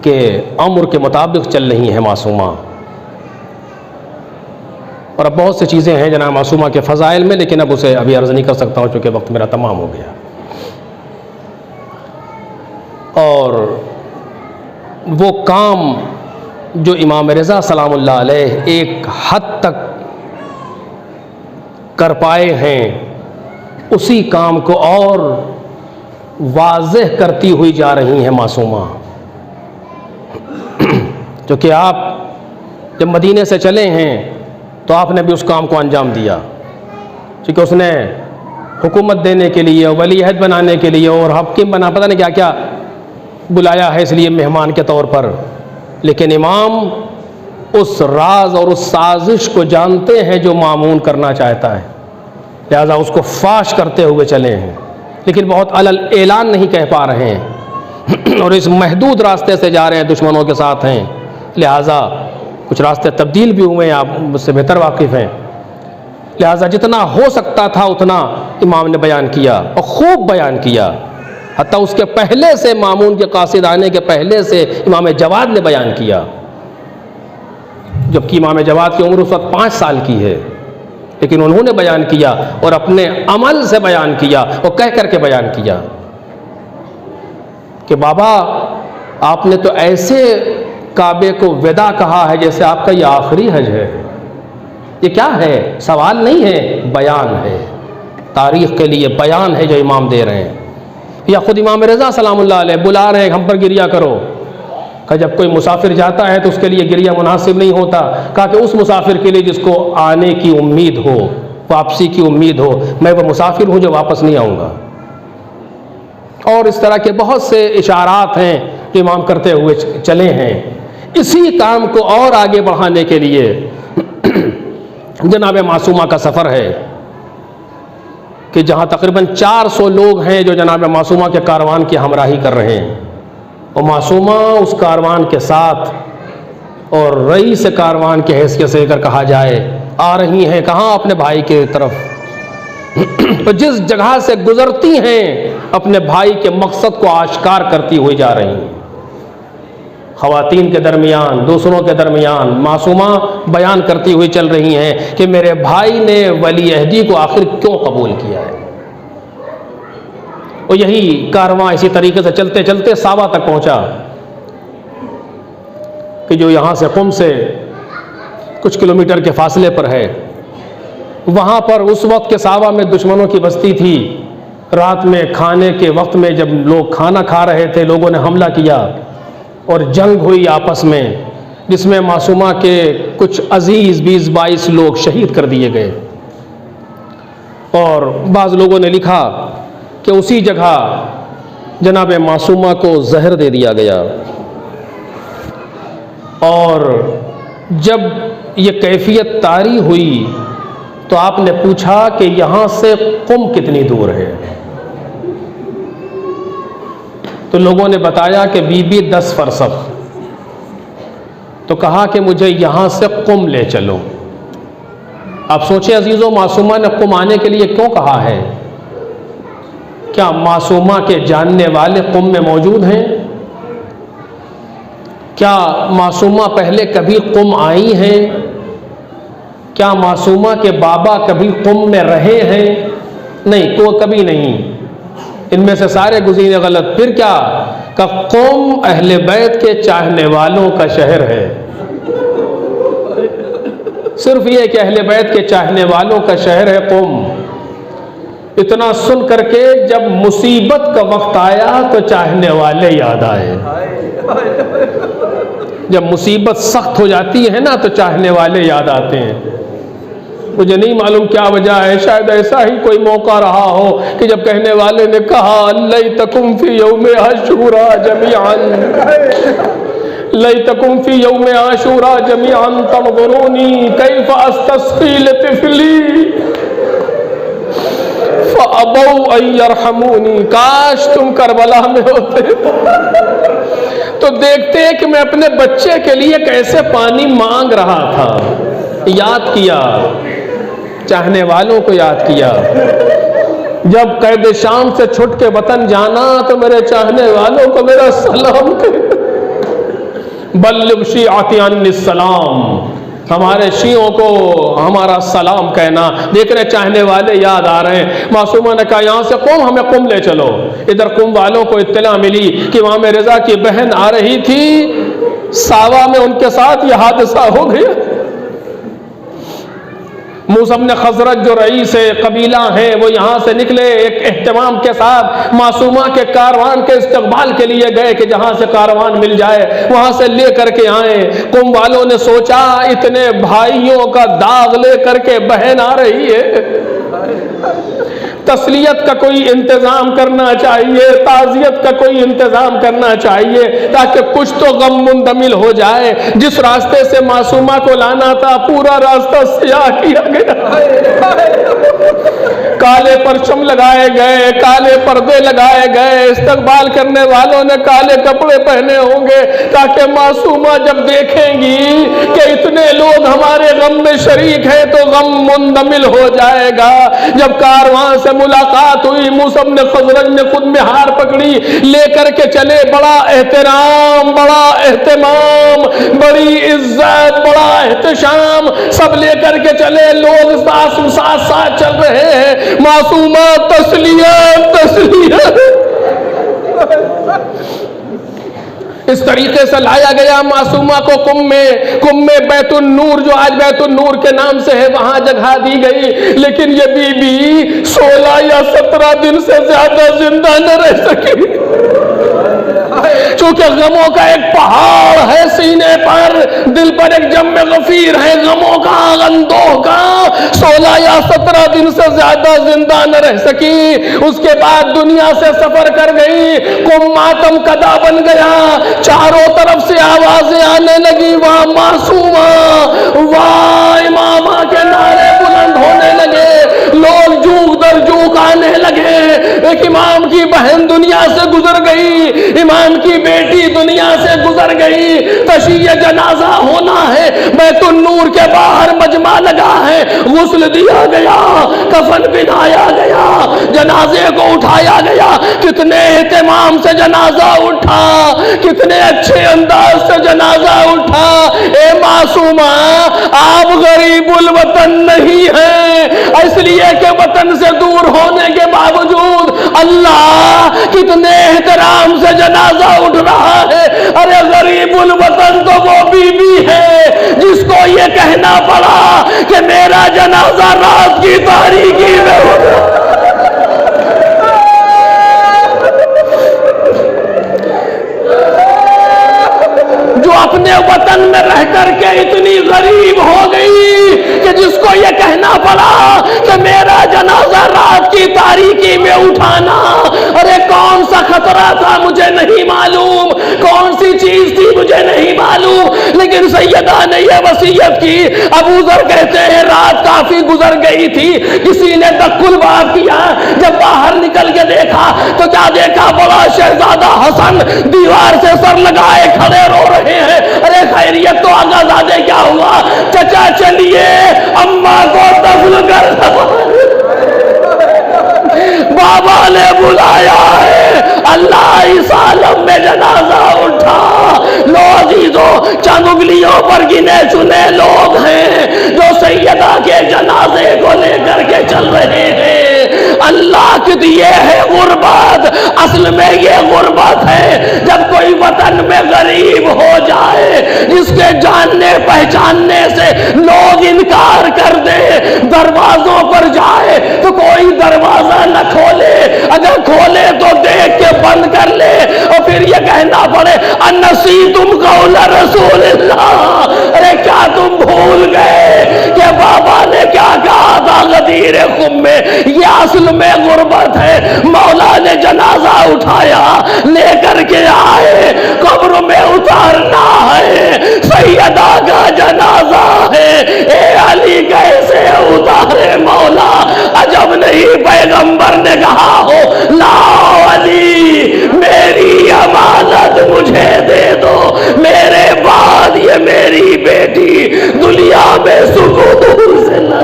Speaker 1: کے امر کے مطابق چل رہی ہیں معصومہ. اور اب بہت سی چیزیں ہیں جناب معصومہ کے فضائل میں, لیکن اب اسے ابھی عرض نہیں کر سکتا ہوں چونکہ وقت میرا تمام ہو گیا. اور وہ کام جو امام رضا سلام اللہ علیہ ایک حد تک کر پائے ہیں, اسی کام کو اور واضح کرتی ہوئی جا رہی ہیں معصومہ. کیونکہ آپ جب مدینے سے چلے ہیں تو آپ نے بھی اس کام کو انجام دیا, کیونکہ اس نے حکومت دینے کے لیے, ولی عہد بنانے کے لیے اور حاکم بنا پتہ نہیں کیا کیا بلایا ہے اس لیے مہمان کے طور پر. لیکن امام اس راز اور اس سازش کو جانتے ہیں جو مامون کرنا چاہتا ہے, لہذا اس کو فاش کرتے ہوئے چلے ہیں, لیکن بہت علل اعلان نہیں کہہ پا رہے ہیں, اور اس محدود راستے سے جا رہے ہیں, دشمنوں کے ساتھ ہیں, لہذا کچھ راستے تبدیل بھی ہوئے ہیں, آپ مجھ سے بہتر واقف ہیں. لہذا جتنا ہو سکتا تھا اتنا امام نے بیان کیا, اور خوب بیان کیا. حتیٰ اس کے پہلے سے مامون کے قاصد آنے کے پہلے سے امام جواد نے بیان کیا, جبکہ امام جواد کی عمر اس وقت 5 سال کی ہے, لیکن انہوں نے بیان کیا اور اپنے عمل سے بیان کیا اور کہہ کر کے بیان کیا کہ بابا آپ نے تو ایسے کعبے کو وداع کہا ہے جیسے آپ کا یہ آخری حج ہے. یہ کیا ہے؟ سوال نہیں ہے, بیان ہے, تاریخ کے لیے بیان ہے جو امام دے رہے ہیں. یا خود امام رضا سلام اللہ علیہ بلا رہے ہیں ہم پر گریہ کرو, کہ جب کوئی مسافر جاتا ہے تو اس کے لیے گریہ مناسب نہیں ہوتا, کہا کہ اس مسافر کے لیے جس کو آنے کی امید ہو, واپسی کی امید ہو, میں وہ مسافر ہوں جو واپس نہیں آؤں گا. اور اس طرح کے بہت سے اشارات ہیں جو امام کرتے ہوئے چلے ہیں. اسی کام کو اور آگے بڑھانے کے لیے جناب معصومہ کا سفر ہے. کہ جہاں تقریباً 400 لوگ ہیں جو جناب معصومہ کے کاروان کی ہمراہی کر رہے ہیں، اور معصومہ اس کاروان کے ساتھ اور رئیس کاروان کی حیثیت سے اگر کہا جائے آ رہی ہیں کہاں؟ اپنے بھائی کے طرف. تو جس جگہ سے گزرتی ہیں اپنے بھائی کے مقصد کو آشکار کرتی ہوئی جا رہی ہیں. خواتین کے درمیان، دوسروں کے درمیان معصومہ بیان کرتی ہوئی چل رہی ہیں کہ میرے بھائی نے ولی عہدی کو آخر کیوں قبول کیا ہے. اور یہی کارواں اسی طریقے سے چلتے چلتے ساوا تک پہنچا کہ جو یہاں سے قم سے کچھ کلومیٹر کے فاصلے پر ہے. وہاں پر اس وقت کے ساوا میں دشمنوں کی بستی تھی. رات میں کھانے کے وقت میں جب لوگ کھانا کھا رہے تھے، لوگوں نے حملہ کیا اور جنگ ہوئی آپس میں، جس میں معصومہ کے کچھ عزیز 20-22 لوگ شہید کر دیے گئے. اور بعض لوگوں نے لکھا کہ اسی جگہ جناب معصومہ کو زہر دے دیا گیا. اور جب یہ کیفیت طاری ہوئی تو آپ نے پوچھا کہ یہاں سے قم کتنی دور ہے؟ تو لوگوں نے بتایا کہ 10 فرسخ. تو کہا کہ مجھے یہاں سے قم لے چلو. آپ سوچیں عزیزوں، معصومہ نے قم آنے کے لیے کیوں کہا ہے؟ کیا معصومہ کے جاننے والے قم میں موجود ہیں؟ کیا معصومہ پہلے کبھی قم آئی ہیں؟ کیا معصومہ کے بابا کبھی قم میں رہے ہیں؟ نہیں، کوئی کبھی نہیں. ان میں سے سارے گزینے غلط. پھر کیا کہ قم اہل بیت کے چاہنے والوں کا شہر ہے. صرف یہ کہ اہل بیت کے چاہنے والوں کا شہر ہے قم. اتنا سن کر کے جب مصیبت کا وقت آیا تو چاہنے والے یاد آئے. جب مصیبت سخت ہو جاتی ہے نا تو چاہنے والے یاد آتے ہیں. مجھے نہیں معلوم کیا وجہ ہے، شاید ایسا ہی کوئی موقع رہا ہو کہ جب کہنے والے نے کہا لیتکم فی یوم عاشوراء جمیعا، لیتکم فی یوم عاشوراء جمیعا تنظرونی کیف استسقی لطفلی فابوا ان یرحمونی. کاش تم کربلا میں ہوتے تو دیکھتے کہ میں اپنے بچے کے لیے کیسے پانی مانگ رہا تھا. یاد کیا، چاہنے والوں کو یاد کیا. جب قید شام سے چھٹ کے وطن جانا تو میرے چاہنے والوں کو میرا سلام کہ بلغ شیعتی عنی السلام، ہمارے شیعوں کو ہمارا سلام کہنا. دیکھ رہے چاہنے والے یاد آ رہے ہیں. معصومہ نے کہا یہاں سے قم، ہمیں قم لے چلو. ادھر قم والوں کو اطلاع ملی کہ امام رضا کی بہن آ رہی تھی. ساوا میں ان کے ساتھ یہ حادثہ ہو گیا. موسیٰ بن خزرج جو رئیس قبیلہ ہیں وہ یہاں سے نکلے ایک اہتمام کے ساتھ معصومہ کے کاروان کے استقبال کے لیے گئے کہ جہاں سے کاروان مل جائے وہاں سے لے کر کے آئیں. قوم والوں نے سوچا اتنے بھائیوں کا داغ لے کر کے بہن آ رہی ہے، تسلیت کا کوئی انتظام کرنا چاہیے، تعزیت کا کوئی انتظام کرنا چاہیے تاکہ کچھ تو غم منتمل ہو جائے. جس راستے سے معصومہ کو لانا تھا پورا راستہ سیاہ کیا گیا. کالے پرچم لگائے گئے، کالے پردے لگائے گئے. استقبال کرنے والوں نے کالے کپڑے پہنے ہوں گے تاکہ معصومہ جب دیکھیں گی کہ اتنے لوگ ہمارے غم میں شریک ہیں تو غم منتمل ہو جائے گا. جب کاروان سے ملاقات ہوئی موسیٰ بن خزرج نے خود میں ہار پکڑی، لے کر کے چلے. بڑا احترام، بڑا اہتمام، بڑی عزت، بڑا احتشام سب لے کر کے چلے. لوگ ساتھ ساتھ چل رہے ہیں. معصومہ تسلیت تسلیت اس طریقے سے لایا گیا معصومہ کو قم میں بیت النور جو آج بیت النور کے نام سے ہے وہاں جگہ دی گئی. لیکن یہ بی بی 16 یا 17 دن سے زیادہ زندہ نہ رہ سکی چونکہ غموں کا ایک پہاڑ ہے سینے پر، دل پر ایک جم غفیر ہے غموں کا، اندوہ کا. 16 یا 17 دن سے زیادہ زندہ نہ رہ سکی. اس کے بعد دنیا سے سفر کر گئی. قم ماتم کدا بن گیا. چاروں طرف سے آوازیں آنے لگی واہ معصومہ، واہ امامہ کے نعرے بلند ہونے لگے. لوگ جوک در جوک ایک امام کی بہن دنیا سے گزر گئی، امام کی بیٹی دنیا سے گزر گئی، تشیع جنازہ ہونا ہے، بیت النور کے باہر مجمع لگا ہے، غسل دیا گیا، کفن پہنایا گیا، جنازے کو اٹھایا گیا، کتنے اہتمام سے جنازہ اٹھا، کتنے اچھے انداز سے جنازہ اٹھا۔ اے معصومہ، آپ غریب الوطن نہیں ہیں، اس لیے کہ وطن سے دور ہونے کے باوجود اللہ کتنے احترام سے جنازہ اٹھ رہا ہے۔ ارے غریب الوطن تو وہ بی بی ہے جس کو یہ کہنا پڑا کہ میرا جنازہ رات کی تاریکی میں ہوگا۔ جو اپنے وطن میں رہ کر کے اتنی غریب ہو گئی کہ جس کو یہ کہنا پڑا کہ میرا جنازہ رات کی تاریکی میں اٹھانا۔ ارے کون سا خطرہ تھا مجھے نہیں معلوم، کون سی چیز تھی مجھے نہیں معلوم، لیکن سیدہ نے یہ وصیت کی۔ ابو ذر کہتے ہیں رات کافی گزر گئی تھی، کسی نے دق الباب کیا، جب باہر نکل کے دیکھا تو کیا دیکھا، بڑا شہزادہ حسن دیوار سے سر لگائے کھڑے رو رہے ہیں۔ ارے خیریت تو آقا زادے کیا ہوا؟ چچا چلیے اماں کو دفن کر دو۔ بابا نے بلایا ہے، اللہ اس عالم میں جنازہ اٹھا۔ لو عزیزو، چند انگلیوں پر گنے چنے لوگ ہیں جو سیدہ کے جنازے کو لے کر کے چل رہے ہیں۔ اللہ کی دیے ہے غربت، اصل میں یہ غربت ہے جب کوئی وطن میں غریب ہو جائے، جس کے جاننے پہچاننے سے لوگ انکار کر دے، دروازوں پر جائے تو کوئی دروازہ نہ کھولے، اگر کھولے تو دیکھ کے بند کر لے، اور پھر یہ کہنا پڑے انسیتم قول رسول اللہ۔ ارے کیا تم بھول گئے کہ بابا نے کیا کہا تھا غدیر خم میں؟ یہ اصل میں غربت ہے۔ مولا نے جنازہ اٹھایا، لے کر کے آئے، قبر میں اتارنا ہے، سیدہ کا جنازہ ہے۔ اے علی کیسے اتارے مولا؟ عجب نہیں پیغمبر نے کہا ہو لاؤ علی میری امانت مجھے دے دو، میرے بعد یہ میری بیٹی دنیا میں سکون سے نہ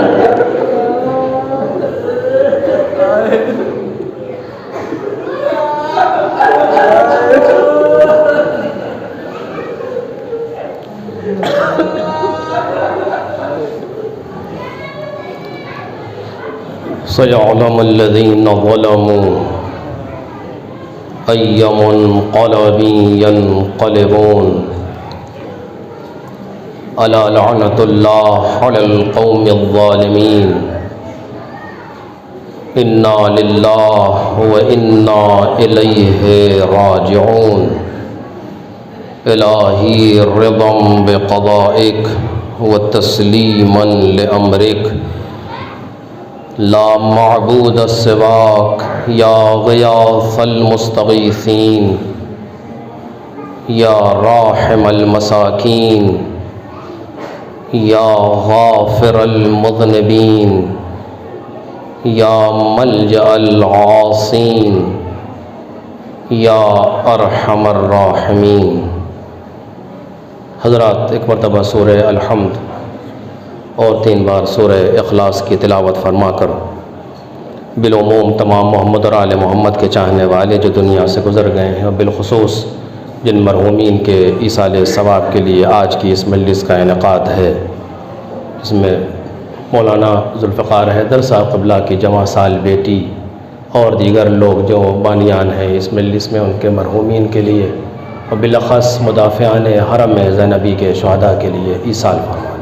Speaker 1: سيعلم الذين ظلموا أي منقلب ينقلبون ألا لعنة الله على القوم الظالمين إنا لله وإنا إليه راجعون إلهي رضا بقضائك وتسليما لأمرك لا معبود سواك يا غياث المستغيثين يا راحم المساكين يا غافر المذنبين يا ملجأ العاصين يا ارحم الراحمين۔ حضرات، ایک مرتبہ سورہ الحمد اور 3 بار سورہ اخلاص کی تلاوت فرما کر بالعموم تمام محمد اور آل محمد کے چاہنے والے جو دنیا سے گزر گئے ہیں، اور بالخصوص جن مرحومین کے ایصال ثواب کے لیے آج کی اس مجلس کا انعقاد ہے، اس میں مولانا ذوالفقار حیدر صاحب قبلہ کی جمع سال بیٹی اور دیگر لوگ جو بانیان ہیں اس مجلس میں، ان کے مرحومین کے لیے اور بالاخص مدافعان حرم زینبی کے شہداء کے لیے ایصال فرمائیں۔